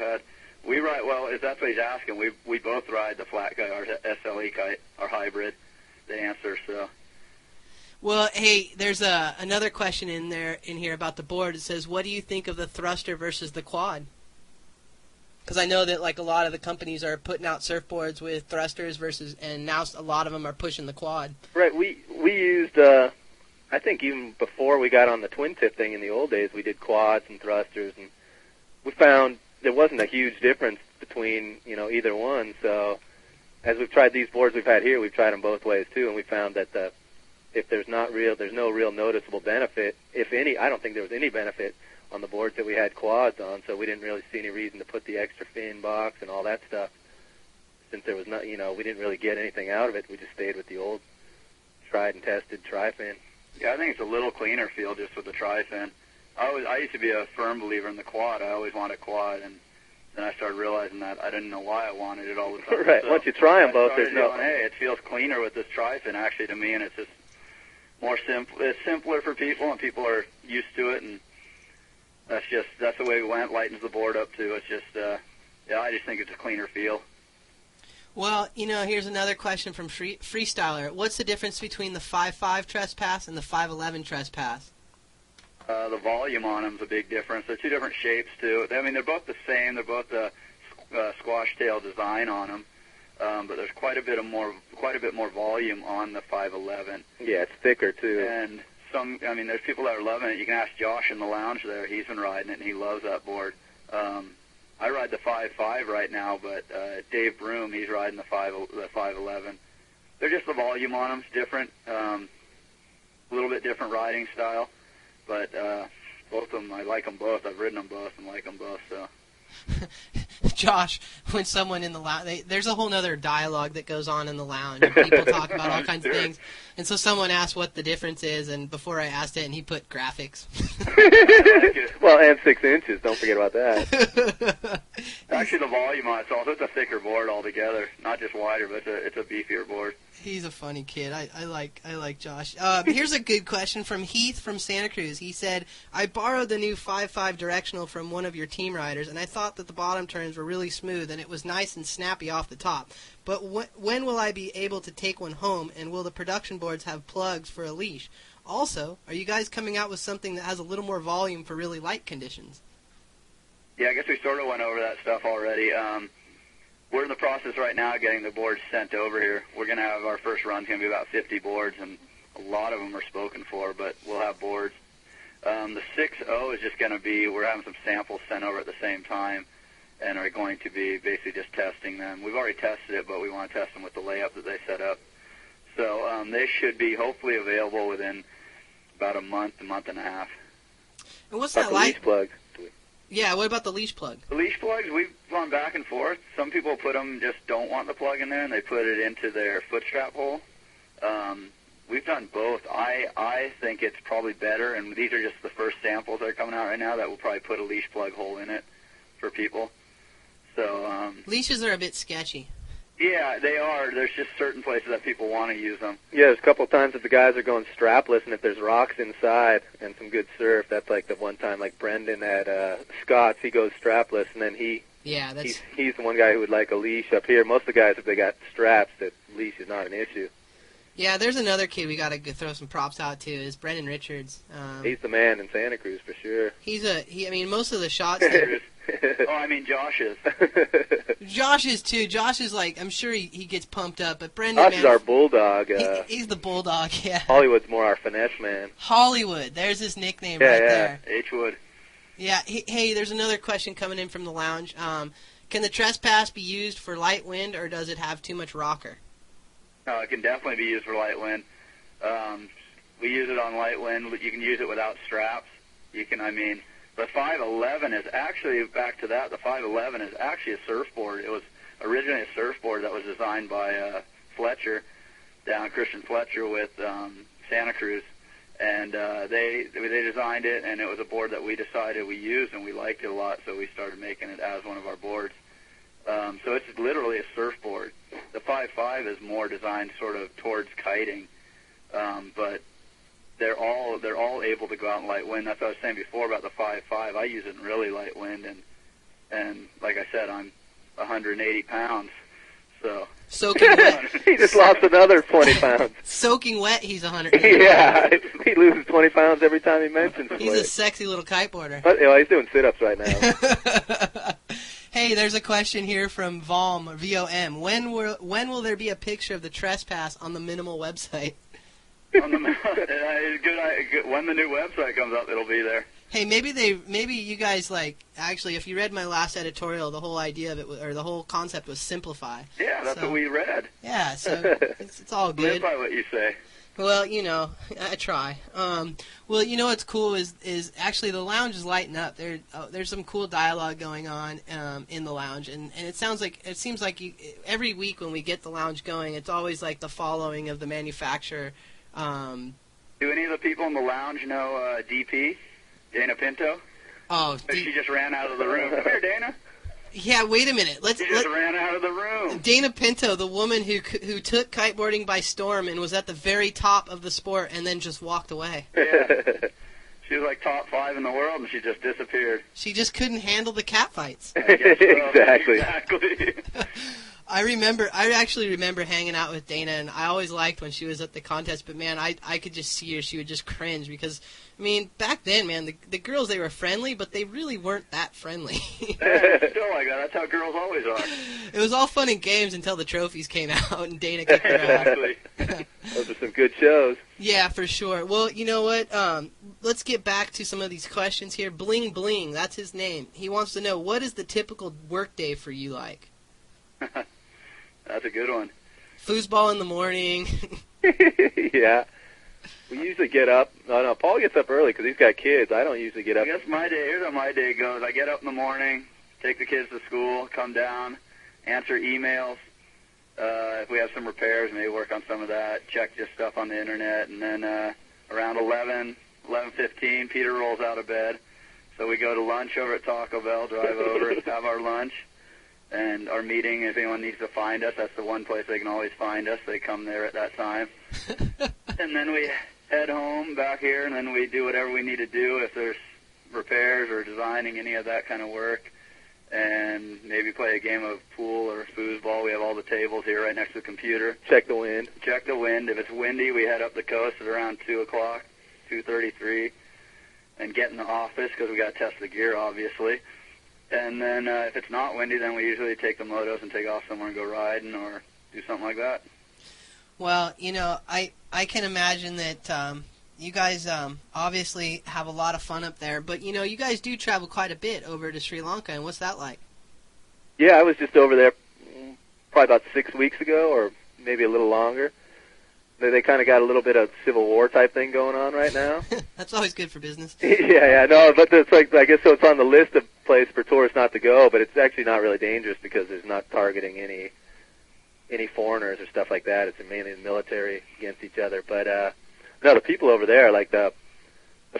we ride, well, if that's what he's asking, we both ride the flat kite, our SLE kite, our hybrid, the answer, so. Well, hey, there's another question in here about the board. It says, what do you think of the thruster versus the quad? Because I know that like a lot of the companies are putting out surfboards with thrusters and now a lot of them are pushing the quad. Right. We used, I think even before we got on the twin tip thing in the old days, we did quads and thrusters, and we found there wasn't a huge difference between, you know, either one. So as we've tried these boards we've had here, we've tried them both ways too, and we found that if there's no real noticeable benefit, if any. I don't think there was any benefit on the boards that we had quads on, so we didn't really see any reason to put the extra fin box and all that stuff. Since there was not, you know, we didn't really get anything out of it, we just stayed with the old tried and tested tri-fin. Yeah, I think it's a little cleaner feel just with the tri-fin. I used to be a firm believer in the quad. I always wanted a quad, and then I started realizing that I didn't know why I wanted it all the time. Right. So once you try them both, there's no. Hey, it feels cleaner with this tri-fin actually to me, and it's just more simple. It's simpler for people, and people are used to it, and that's the way we went. Lightens the board up too. It's just, I just think it's a cleaner feel. Well, you know, here's another question from Freestyler. What's the difference between the 5.5 Trespass and the 5.11 Trespass? The volume on them's a big difference. They're two different shapes too. I mean, they're both the same. They're both the squash tail design on them. but there's quite a bit more volume on the 511. Yeah, it's thicker too. And there's people that are loving it. You can ask Josh in the lounge there. He's been riding it, and he loves that board. I ride the 5.5 right now, but Dave Broom, he's riding the 511. They're just the volume on them's different, a little bit different riding style, but both of them, I like them both. I've ridden them both and like them both. So. Josh, when someone in the lounge, there's a whole other dialogue that goes on in the lounge. And people talk about all kinds of things. And so someone asked what the difference is, and before I asked it, and he put graphics. Well, and 6 inches. Don't forget about that. Actually, the volume on it's a thicker board altogether. Not just wider, but it's a beefier board. He's a funny kid. I like Josh. Here's a good question from Heath from Santa Cruz. He said, I borrowed the new 5.5 directional from one of your team riders, and I thought that the bottom turns were really smooth, and it was nice and snappy off the top. But when will I be able to take one home, and will the production boards have plugs for a leash? Also, are you guys coming out with something that has a little more volume for really light conditions? Yeah, I guess we sort of went over that stuff already. We're in the process right now of getting the boards sent over here. We're going to have our first run's going to be about 50 boards, and a lot of them are spoken for, but we'll have boards. The 6.0 is just going to be, we're having some samples sent over at the same time and are going to be basically just testing them. We've already tested it, but we want to test them with the layup that they set up. So they should be hopefully available within about a month and a half. And what's that like? Leash plugs. Yeah, what about the leash plug? The leash plugs, we've gone back and forth. Some people just don't want the plug in there, and they put it into their foot strap hole. We've done both. I think it's probably better, and these are just the first samples that are coming out right now that will probably put a leash plug hole in it for people. So leashes are a bit sketchy. Yeah, they are. There's just certain places that people want to use them. Yeah, there's a couple of times that the guys are going strapless, and if there's rocks inside and some good surf, that's like the one time, like Brendan at Scott's, he goes strapless, and then he's the one guy who would like a leash up here. Most of the guys, if they got straps, that leash is not an issue. Yeah, there's another kid we got to throw some props out to is Brendan Richards. He's the man in Santa Cruz for sure. Most of the shots. Josh is. Josh is too. Josh is like, I'm sure he gets pumped up, but Brendan. Josh is our bulldog. He's the bulldog, yeah. Hollywood's more our finesse man. Hollywood, there's his nickname there. H Wood. Yeah. Hey, there's another question coming in from the lounge. Can the trespass be used for light wind, or does it have too much rocker? No, it can definitely be used for light wind. We use it on light wind. You can use it without straps. The 511 is actually, back to that, the 511 is actually a surfboard. It was originally a surfboard that was designed by Fletcher, Christian Fletcher with Santa Cruz. And they designed it, and it was a board that we decided we used, and we liked it a lot, so we started making it as one of our boards. So it's literally a surfboard. The 5.5 is more designed sort of towards kiting, but they're all able to go out in light wind. That's what I was saying before about the 5.5. I use it in really light wind, and like I said, I'm 180 pounds, so. Soaking wet. He just lost another 20 pounds. Soaking wet, he's 180 Yeah, he loses 20 pounds every time he mentions it. He's a sexy little kiteboarder. He's doing sit-ups right now. Hey, there's a question here from Vom, V-O-M. When will there be a picture of the trespass on the Minimal website? When the new website comes up, it'll be there. Hey, maybe you guys actually, if you read my last editorial, the whole idea of it, or the whole concept was simplify. Yeah, that's what we read. Yeah, so it's all good. Live by what you say. Well, I try. Well, what's cool is actually the lounge is lighting up. There's some cool dialogue going on in the lounge, and it seems like every week when we get the lounge going, it's always like the following of the manufacturer. Do any of the people in the lounge know DP, Dana Pinto? Oh, she just ran out of the room. Come here, Dana. Yeah, wait a minute. She just ran out of the room. Dana Pinto, the woman who took kiteboarding by storm and was at the very top of the sport and then just walked away. Yeah. She was like top 5 in the world, and she just disappeared. She just couldn't handle the catfights. I guess so. Exactly. I actually remember hanging out with Dana, and I always liked when she was at the contest, but man, I could just see her. She would just cringe because, I mean, back then, man, the girls, they were friendly, but they really weren't that friendly. It's still like that. That's how girls always are. It was all fun and games until the trophies came out and Dana kicked her out. Exactly. Those are some good shows. Yeah, for sure. Well, you know what? Let's get back to some of these questions here. Bling Bling, that's his name. He wants to know, what is the typical work day for you like? That's a good one. Foosball in the morning. Yeah. We usually get up. No, Paul gets up early because he's got kids. I don't usually get up. I guess here's how my day goes. I get up in the morning, take the kids to school, come down, answer emails. If we have some repairs, maybe work on some of that, check just stuff on the internet, and then around 11:15, Peter rolls out of bed. So we go to lunch over at Taco Bell, drive over, have our lunch, and our meeting, if anyone needs to find us, that's the one place they can always find us. They come there at that time. And then we head home back here, and then we do whatever we need to do if there's repairs or designing, any of that kind of work, and maybe play a game of pool or foosball. We have all the tables here right next to the computer. Check the wind. Check the wind. If it's windy, we head up the coast at around 2 o'clock, 2:33, and get in the office because we got to test the gear, obviously. And then if it's not windy, then we usually take the motos and take off somewhere and go riding or do something like that. Well, you know, I can imagine that you guys obviously have a lot of fun up there, but, you know, you guys do travel quite a bit over to Sri Lanka, and what's that like? Yeah, I was just over there probably about 6 weeks ago or maybe a little longer. They kind of got a little bit of Civil War type thing going on right now. That's always good for business. Yeah, no, but it's like, I guess so it's on the list of places for tourists not to go, but it's actually not really dangerous because it's not targeting any foreigners or stuff like that. It's mainly the military against each other. But no, the people over there are like the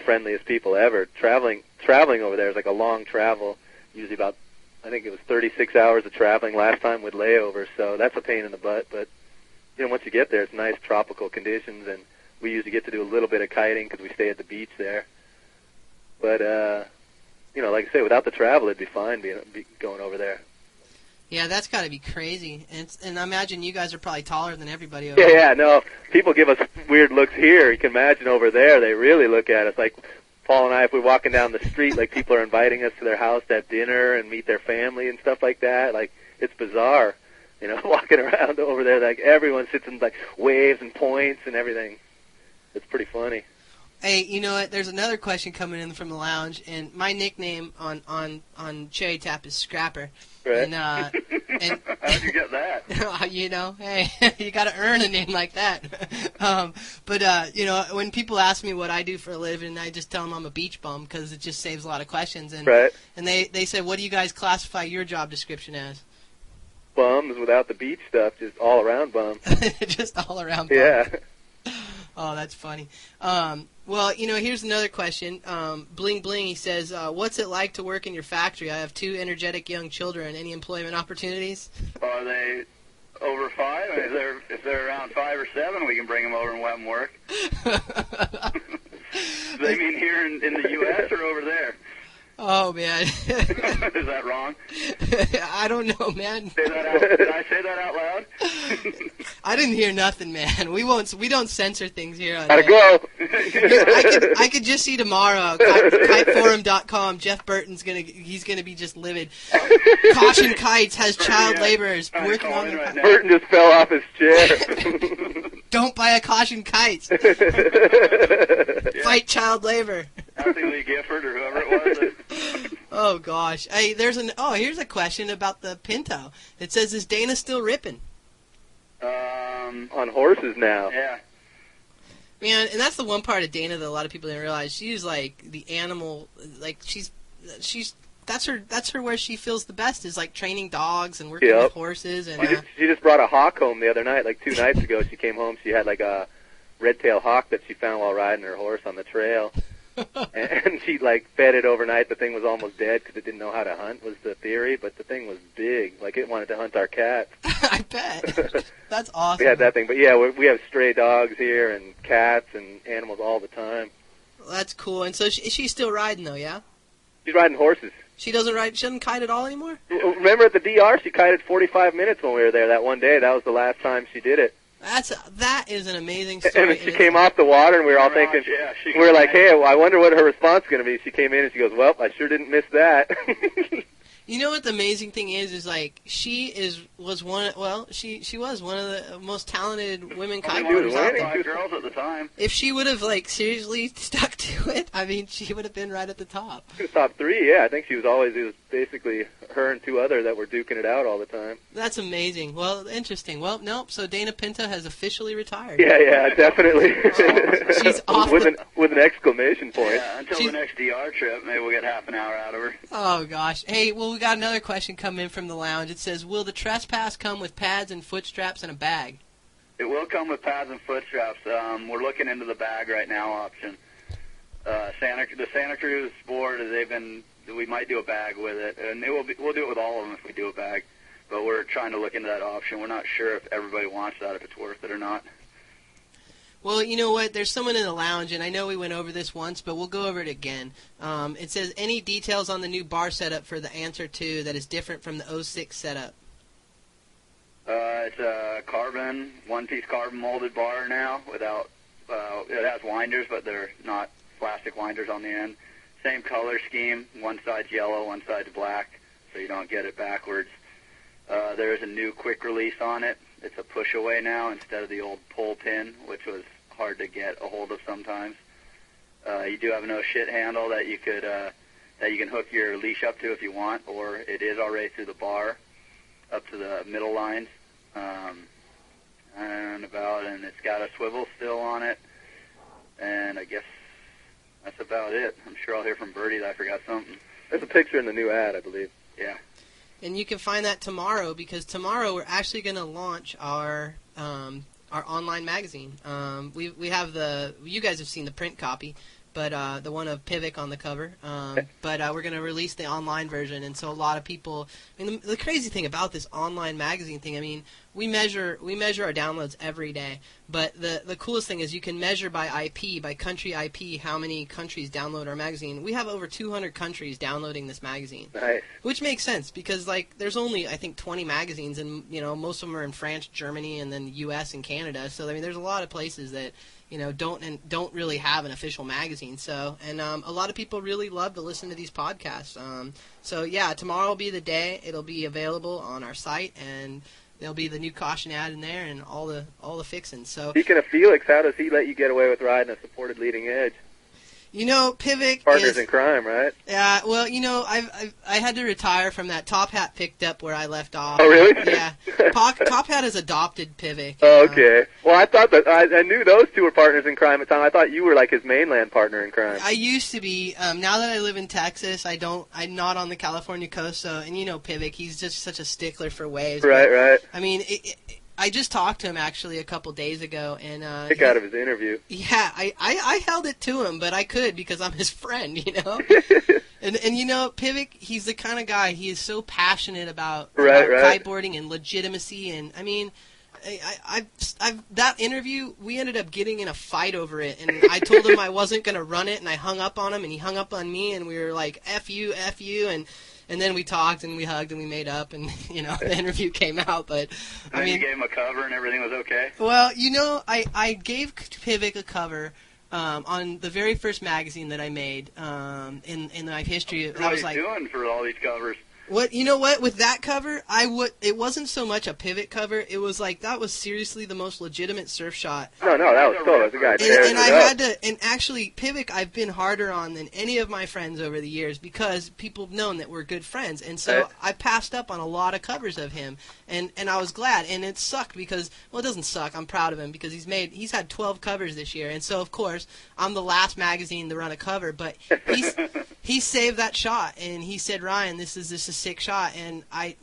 friendliest people ever. Traveling over there is like a long travel, usually about, I think it was 36 hours of traveling last time with layovers, so that's a pain in the butt. But you know, once you get there, it's nice tropical conditions, and we usually get to do a little bit of kiting because we stay at the beach there. But you know, like I say, without the travel, it'd be fine going over there. Yeah, that's got to be crazy. And I imagine you guys are probably taller than everybody over there. Yeah, no, people give us weird looks here. You can imagine over there, they really look at us. Like Paul and I, if we're walking down the street, like people are inviting us to their house to have dinner and meet their family and stuff like that. Like, it's bizarre, you know, walking around over there. Like, everyone sits in, like, waves and points and everything. It's pretty funny. Hey, you know what? There's another question coming in from the lounge, and my nickname on Cherry Tap is Scrapper. Right. And How'd you get that? you know, hey, you got to earn a name like that. But you know, when people ask me what I do for a living, I just tell them I'm a beach bum because it just saves a lot of questions. And right. And they say, what do you guys classify your job description as? Bums without the beach stuff, just all around bum. Just all around bum. Yeah. Oh, that's funny. Well, you know, here's another question. Bling Bling, he says, what's it like to work in your factory? I have 2 energetic young children. Any employment opportunities? Are they over 5? I mean, if they're around 5 or 7, we can bring them over and let them work. Do they mean here in the U.S. or over there? Oh, man. Is that wrong? I don't know, man. Did I say that out loud? I didn't hear nothing, man. We don't censor things here. Gotta go. I could just see tomorrow. Kiteforum.com. Jeff Burton's he's gonna be just livid. Caution Kites has child laborers working on it. Right, Burton just fell off his chair. Don't buy a Caution Kites. Fight child labor. Happy Lee Gifford or whoever it was. Oh gosh. Hey, here's a question about the Pinto. It says, is Dana still ripping? On horses now. Yeah. Man, and that's the one part of Dana that a lot of people didn't realize. She's like the animal, like that's her where she feels the best, is like training dogs and working with horses. And she just brought a hawk home the other night, like 2 nights ago. She came home, she had like a red-tailed hawk that she found while riding her horse on the trail. And she like fed it overnight. The thing was almost dead because it didn't know how to hunt, was the theory, but the thing was big. Like, it wanted to hunt our cats. I bet. That's awesome. We had that thing, but yeah, we have stray dogs here and cats and animals all the time. Well, that's cool. And so she's still riding though, yeah? She's riding horses. She doesn't kite at all anymore? Remember at the DR, she kited 45 minutes when we were there that one day. That was the last time she did it. That is an amazing story. And she came off the water, and we were all thinking, we were like, hey, well, I wonder what her response is going to be. She came in, and she goes, well, I sure didn't miss that. You know what the amazing thing is like she was one of the most talented women kiteboarders out there. Girls at the time. If she would have like seriously stuck to it, I mean, she would have been right at the top. She was top 3, yeah. I think it was basically her and 2 others that were duking it out all the time. That's amazing. Well, interesting. Well, nope. So Dana Pinta has officially retired. Yeah, definitely. She's off with an exclamation point. Yeah, until the next DR trip, maybe we'll get half an hour out of her. Oh gosh. Hey, well, we got another question come in from the lounge. It says, "Will the trespass come with pads and foot straps and a bag?" It will come with pads and foot straps. We're looking into the bag right now option. The Santa Cruz board, we might do a bag with it, and we'll do it with all of them if we do a bag. But we're trying to look into that option. We're not sure if everybody wants that, if it's worth it or not. Well, you know what? There's someone in the lounge, and I know we went over this once, but we'll go over it again. It says, any details on the new bar setup for the Answer 2 that is different from the 06 setup? It's a one-piece carbon molded bar now. It has winders, but they're not plastic winders on the end. Same color scheme. One side's yellow, one side's black, so you don't get it backwards. There's a new quick release on it. It's a push away now instead of the old pull pin, which was hard to get a hold of sometimes. You do have a no shit handle that you can hook your leash up to if you want, or it is already through the bar up to the middle lines. And it's got a swivel still on it, and I guess that's about it. I'm sure I'll hear from Birdie that I forgot something. There's a picture in the new ad, I believe. Yeah. And you can find that tomorrow, because tomorrow we're actually going to launch our online magazine. We have you guys have seen the print copy, but the one of Pivik on the cover. But we're going to release the online version, and so a lot of people. I mean, the crazy thing about this online magazine thing, I mean, we measure our downloads every day. But the coolest thing is you can measure by IP, by country IP, how many countries download our magazine. We have over 200 countries downloading this magazine. Nice. Which makes sense, because there's only, I think, 20 magazines, and most of them are in France, Germany, and then U.S. and Canada. So I mean, there's a lot of places that don't really have an official magazine. So a lot of people really love to listen to these podcasts. So yeah, tomorrow will be the day. It'll be available on our site, and there'll be the new caution ad in there and all the fixins. So speaking of Felix, how does he let you get away with riding a supported leading edge? Pivik Partners in crime, right? Yeah, well, I had to retire from that. Top Hat picked up where I left off. Oh, really? Yeah. Top Hat has adopted Pivik. Oh, okay. Well, I thought that I knew those two were partners in crime at the time. I thought you were like his mainland partner in crime. I used to be. Now that I live in Texas, I'm not on the California coast. So, and Pivik, he's just such a stickler for waves. Right. I mean, I just talked to him actually a couple days ago, and kick out of his interview. Yeah, I held it to him, but I could because I'm his friend, And Pivik, he's the kind of guy, he is so passionate about kiteboarding and legitimacy, and I mean, I've that interview, we ended up getting in a fight over it, and I told him I wasn't going to run it, and I hung up on him, and he hung up on me, and we were like, F you, and then we talked, and we hugged, and we made up, and, the interview came out, but, I mean... you gave him a cover, and everything was okay? Well, I gave Pivik a cover on the very first magazine that I made in my history. What are you doing for all these covers? What with that cover, it wasn't so much a Pivot cover. It was that was seriously the most legitimate surf shot. No, that was cool. That was a guy. And I had to, and actually Pivot I've been harder on than any of my friends over the years, because people have known that we're good friends, and so I passed up on a lot of covers of him, and I was glad, and it sucked because, well, it doesn't suck. I'm proud of him because he's had 12 covers this year, and so of course I'm the last magazine to run a cover, but he saved that shot, and he said, Ryan, this is a sick shot, and I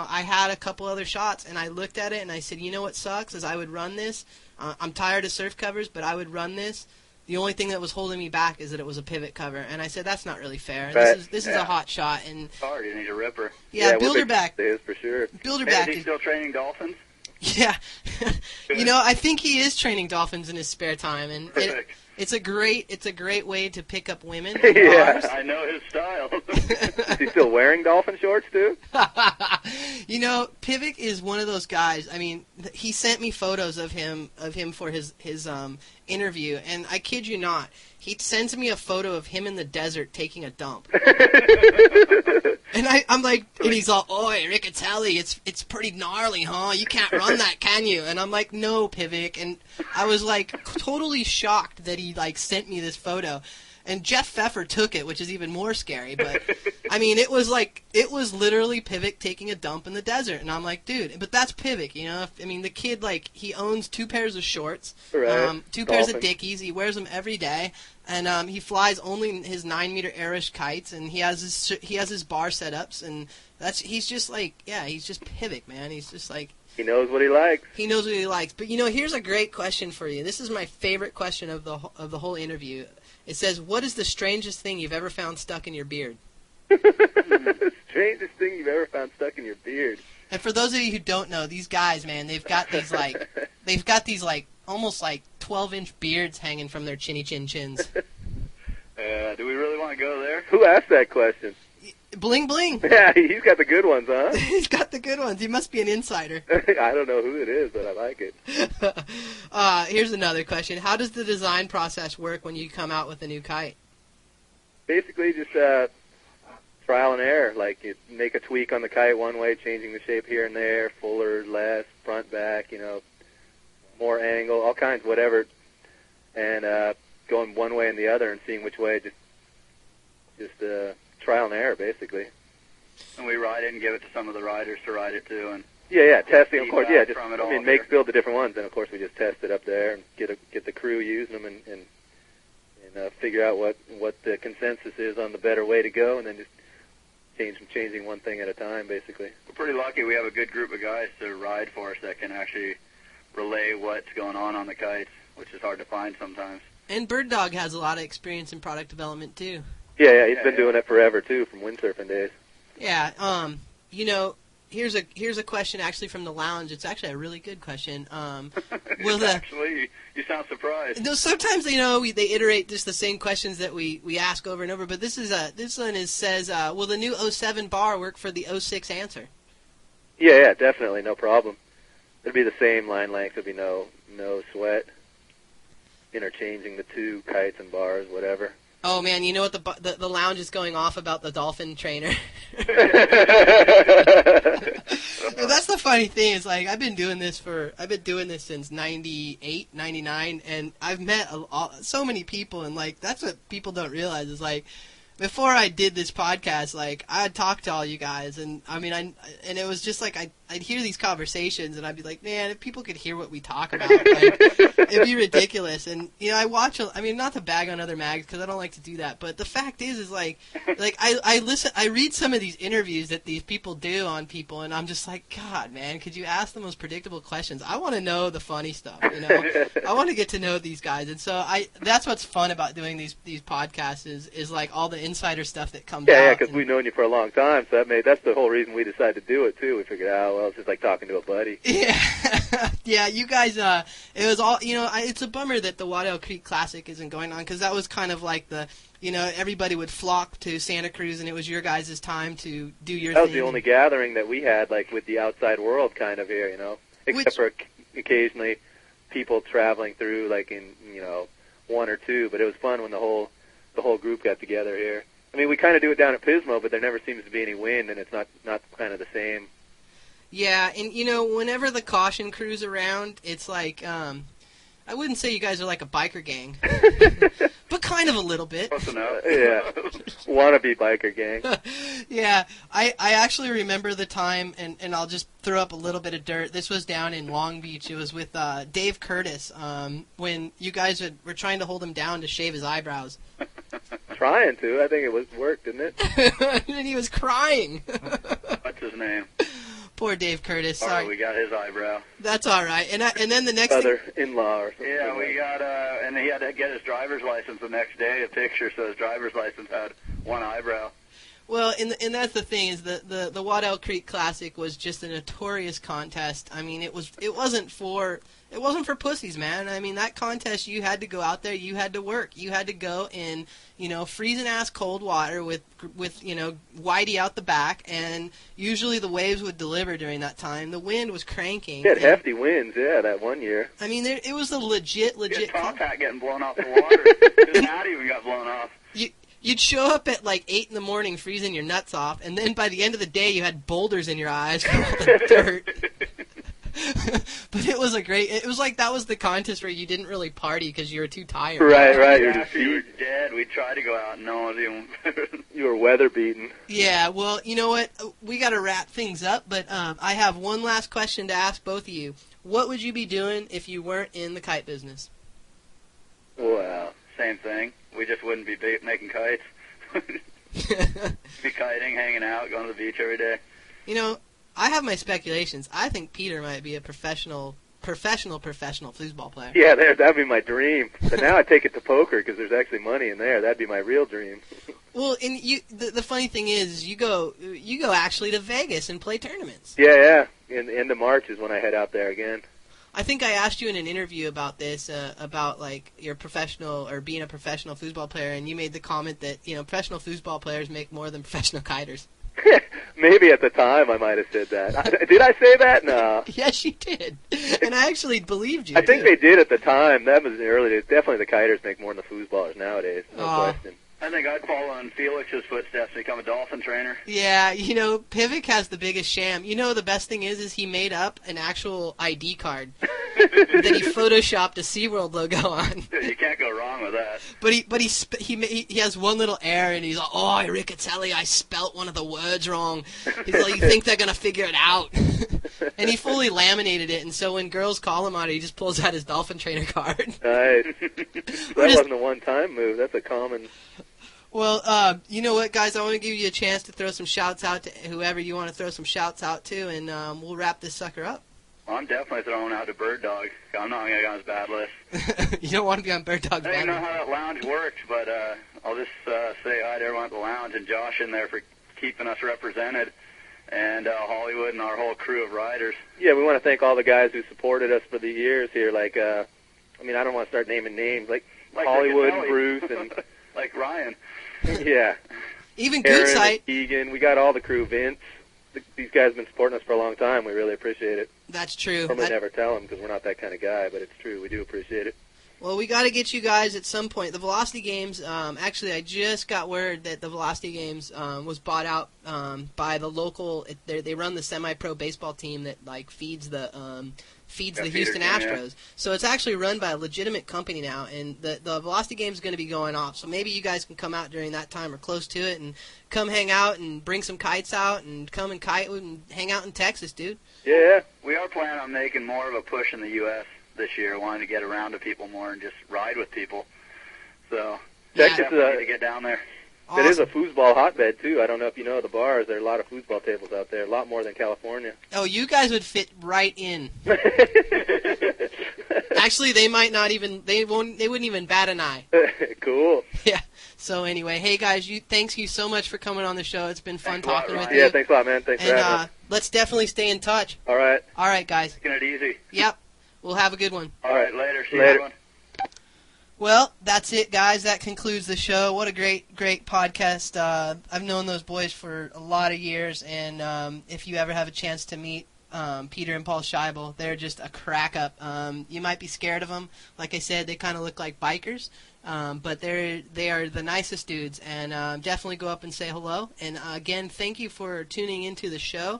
had a couple other shots, and I looked at it, and I said, what sucks is I would run this. I'm tired of surf covers, but I would run this. The only thing that was holding me back is that it was a Pivot cover, and I said, that's not really fair. Right. This is a hot shot, and hard, and he's a ripper. Yeah, Bilderback is for sure. Bilderback is he still training dolphins? Yeah, I think he is training dolphins in his spare time, and It's a great way to pick up women. Yeah. Bars. I know his style. Is he still wearing dolphin shorts too? You know, Pivik is one of those guys. I mean, he sent me photos of him for his interview, and I kid you not, he sends me a photo of him in the desert taking a dump. And I'm like, and he's all, "Oi, Riccitelli, it's pretty gnarly, huh? You can't run that, can you?" And I'm like, "No, Pivik." And I was like totally shocked that he like sent me this photo. And Jeff Pfeffer took it, which is even more scary. But I mean, it was literally Pivik taking a dump in the desert, and I'm like, dude, but that's Pivik, you know. I mean, the kid, like, he owns 2 pairs of shorts, right. 2 pairs of Dickies. He wears them every day, and he flies only his 9-meter Irish kites, and he has his bar setups, and he's just like, yeah, he's just Pivik, man. He's just like. He knows what he likes. He knows what he likes. But you know, here's a great question for you. This is my favorite question of the whole interview. It says, "What is the strangest thing you've ever found stuck in your beard?" The strangest thing you've ever found stuck in your beard. And for those of you who don't know, these guys, man, they've got these almost like 12-inch beards hanging from their chinny chin chins. Do we really want to go there? Who asked that question? Bling bling. Yeah, he's got the good ones, huh? He's got the good ones. He must be an insider. I don't know who it is, but I like it. Here's another question. How does the design process work when you come out with a new kite? Basically, just trial and error. Like, you make a tweak on the kite one way, changing the shape here and there, fuller, less, front, back, you know, more angle, all kinds, whatever, and going one way and the other and seeing which way, just trial and error, basically. And we ride it and give it to some of the riders to ride it too, and yeah, testing, of course. Yeah, just from it all build the different ones, and of course we just test it up there and get the crew using them and figure out what the consensus is on the better way to go, and then just changing one thing at a time, basically. we're pretty lucky. We have a good group of guys to ride for us that can actually relay what's going on the kites, which is hard to find sometimes. And Bird Dog has a lot of experience in product development too. Yeah, he's been doing it forever too, from windsurfing days. Yeah, you know, here's a question actually from the lounge. It's actually a really good question. Actually, you sound surprised. No, sometimes they iterate just the same questions that we ask over and over. But this one says, will the new 07 bar work for the 06 answer? Yeah, definitely, no problem. It'll be the same line length. There'll be no sweat. Interchanging the 2 kites and bars, whatever. Oh man, you know what the lounge is going off about the dolphin trainer. That's the funny thing is, like, I've been doing this since 98, 99, and I've met so many people, and like that's what people don't realize is, like, before I did this podcast, like, I'd talk to all you guys, and I mean, and it was just like I'd hear these conversations, and I'd be like, man, if people could hear what we talk about, like, it'd be ridiculous. And you know, I mean, not to bag on other mags because I don't like to do that, but the fact is like I read some of these interviews that these people do on people, and I'm just like, God, man, could you ask the most predictable questions? I want to know the funny stuff, you know. I want to get to know these guys, and so that's what's fun about doing these podcasts is like all the insider stuff that comes out. Yeah, because we've known you for a long time, so that's the whole reason we decided to do it too. We figured out, well, it's just like talking to a buddy. Yeah, yeah. You guys, it was all, you know. It's a bummer that the Waddell Creek Classic isn't going on because that was kind of like everybody would flock to Santa Cruz, and it was your guys' time to do your thing. That was the only gathering that we had, like, with the outside world kind of here, you know, except for occasionally people traveling through, like, in, you know, 1 or 2. But it was fun when the whole group got together here. I mean, we kind of do it down at Pismo, but there never seems to be any wind, and it's not kind of the same. Yeah, and, you know, whenever the caution crew's around, it's like, I wouldn't say you guys are like a biker gang, but kind of a little bit. Close enough. Yeah, wannabe biker gang. Yeah, I actually remember the time, and I'll just throw up a little bit of dirt. This was down in Long Beach. It was with Dave Curtis, when you guys were trying to hold him down to shave his eyebrows. Trying to. I think it worked, didn't it? And he was crying. What's his name? Poor Dave Curtis. Oh, Sorry. we got his eyebrow. That's all right. And then the next Other in-law or something. Yeah, we got, and he had to get his driver's license the next day, a picture, so his driver's license had one eyebrow. Well, and that's the thing is the Waddell Creek Classic was just a notorious contest. I mean, it wasn't for pussies, man. I mean, that contest, you had to go out there, you had to work, you had to go in, freezing ass cold water with Whitey out the back, and usually the waves would deliver during that time. The wind was cranking. It had hefty winds, yeah, that one year. I mean, it was a legit. Top hat getting blown off the water. His hat even got blown off. You'd show up at like 8 in the morning freezing your nuts off, and then by the end of the day you had boulders in your eyes from all the dirt. But it was it was like that was the contest where you didn't really party because you were too tired. Right. You were dead. We tried to go out and no one was even... You were weather beaten. Yeah, well, you know what? We got to wrap things up, but I have one last question to ask both of you. What would you be doing if you weren't in the kite business? Wow. Same thing. We just wouldn't be making kites. Be kiting, hanging out, going to the beach every day. I have my speculations. I think Peter might be a professional foosball player. Yeah, that'd be my dream. But now I take it to poker because there's actually money in there. That'd be my real dream. Well, and the funny thing is, you go actually to Vegas and play tournaments. Yeah. In the end of March is when I head out there again. I think I asked you in an interview about this, about like your professional or being a professional foosball player, and you made the comment that professional foosball players make more than professional kiters. Maybe at the time I might have said that. Did I say that? No. Yes, you did, and I actually believed you. I think they did at the time. That was in the early days. Definitely the kiters make more than the foosballers nowadays. No question. I think I'd follow in Felix's footsteps and become a dolphin trainer. Yeah, Pivic has the biggest sham. The best thing is he made up an actual ID card that he photoshopped a SeaWorld logo on. You can't go wrong with that. But he has one little error, and he's like, "Oh, Riccitelli, I spelt one of the words wrong." He's like, "You think they're gonna figure it out?" And he fully laminated it, and so when girls call him on it, he just pulls out his dolphin trainer card. Nice. That wasn't a one-time move. That's a common... Well, you know what, guys? I want to give you a chance to throw some shouts out to whoever you want to throw some shouts out to, and we'll wrap this sucker up. Well, I'm definitely throwing out to Bird Dog. I'm not going to get on his bad list. You don't want to be on Bird Dog's bad list. I don't even know how that lounge works, but I'll just say hi to everyone at the lounge and Josh in there for keeping us represented, and Hollywood and our whole crew of riders. Yeah, we want to thank all the guys who supported us for the years here. Like, I don't want to start naming names, like Hollywood and Bruce and... like Ryan. Yeah. Even Aaron, Goodsite. Egan, we got all the crew. Vince, these guys have been supporting us for a long time. We really appreciate it. That's true. Normally never tell them because we're not that kind of guy, but it's true. We do appreciate it. Well, we got to get you guys at some point. The Velocity Games, actually, I just got word that the Velocity Games was bought out by the local. They run the semi-pro baseball team that feeds the Houston Astros. So it's actually run by a legitimate company now, and the Velocity Games is going to be going off. So maybe you guys can come out during that time or close to it and come hang out and bring some kites out and come and kite and hang out in Texas, dude. Yeah. We are planning on making more of a push in the U.S. this year, wanting to get around to people more and just ride with people. So Texas need to get down there. Awesome. It is a foosball hotbed, too. I don't know if you know the bars. There are a lot of foosball tables out there, a lot more than California. Oh, you guys would fit right in. Actually, they might not even, they wouldn't even bat an eye. Cool. Yeah. So anyway, hey guys, thanks you so much for coming on the show. It's been fun talking with you. Yeah, thanks a lot, man. Thanks for having us. Let's definitely stay in touch. All right. All right, guys. Taking it easy. Yep. We'll have a good one. All right, later. See you, Later. everyone. Well, that's it, guys. That concludes the show. What a great podcast. I've known those boys for a lot of years, and if you ever have a chance to meet Peter and Paul Schiebel, they're just a crack up. You might be scared of them. Like I said, they kind of look like bikers, but they are the nicest dudes, and definitely go up and say hello. And again, thank you for tuning into the show.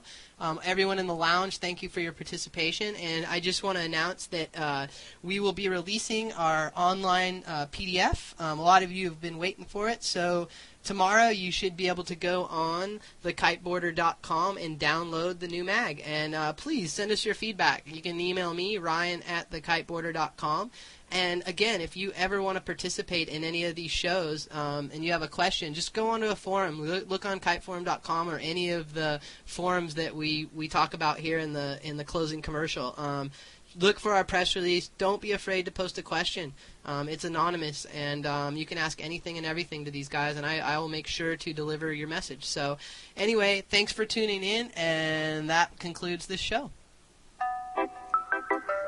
Everyone in the lounge, thank you for your participation. And I just want to announce that we will be releasing our online PDF. A lot of you have been waiting for it, so tomorrow you should be able to go on thekiteboarder.com and download the new mag. And please send us your feedback. You can email me, Ryan@thekiteboarder.com. And again, if you ever want to participate in any of these shows and you have a question, just go onto a forum. Look on kiteforum.com or any of the forums that we talk about here in the closing commercial. look for our press release. Don't be afraid to post a question. It's anonymous, and you can ask anything and everything to these guys, and I will make sure to deliver your message. So anyway, thanks for tuning in, and that concludes this show.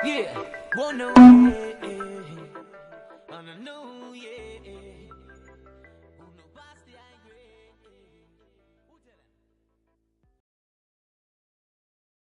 Yeah, wanna know, yeah, yeah. Wanna know, yeah, yeah.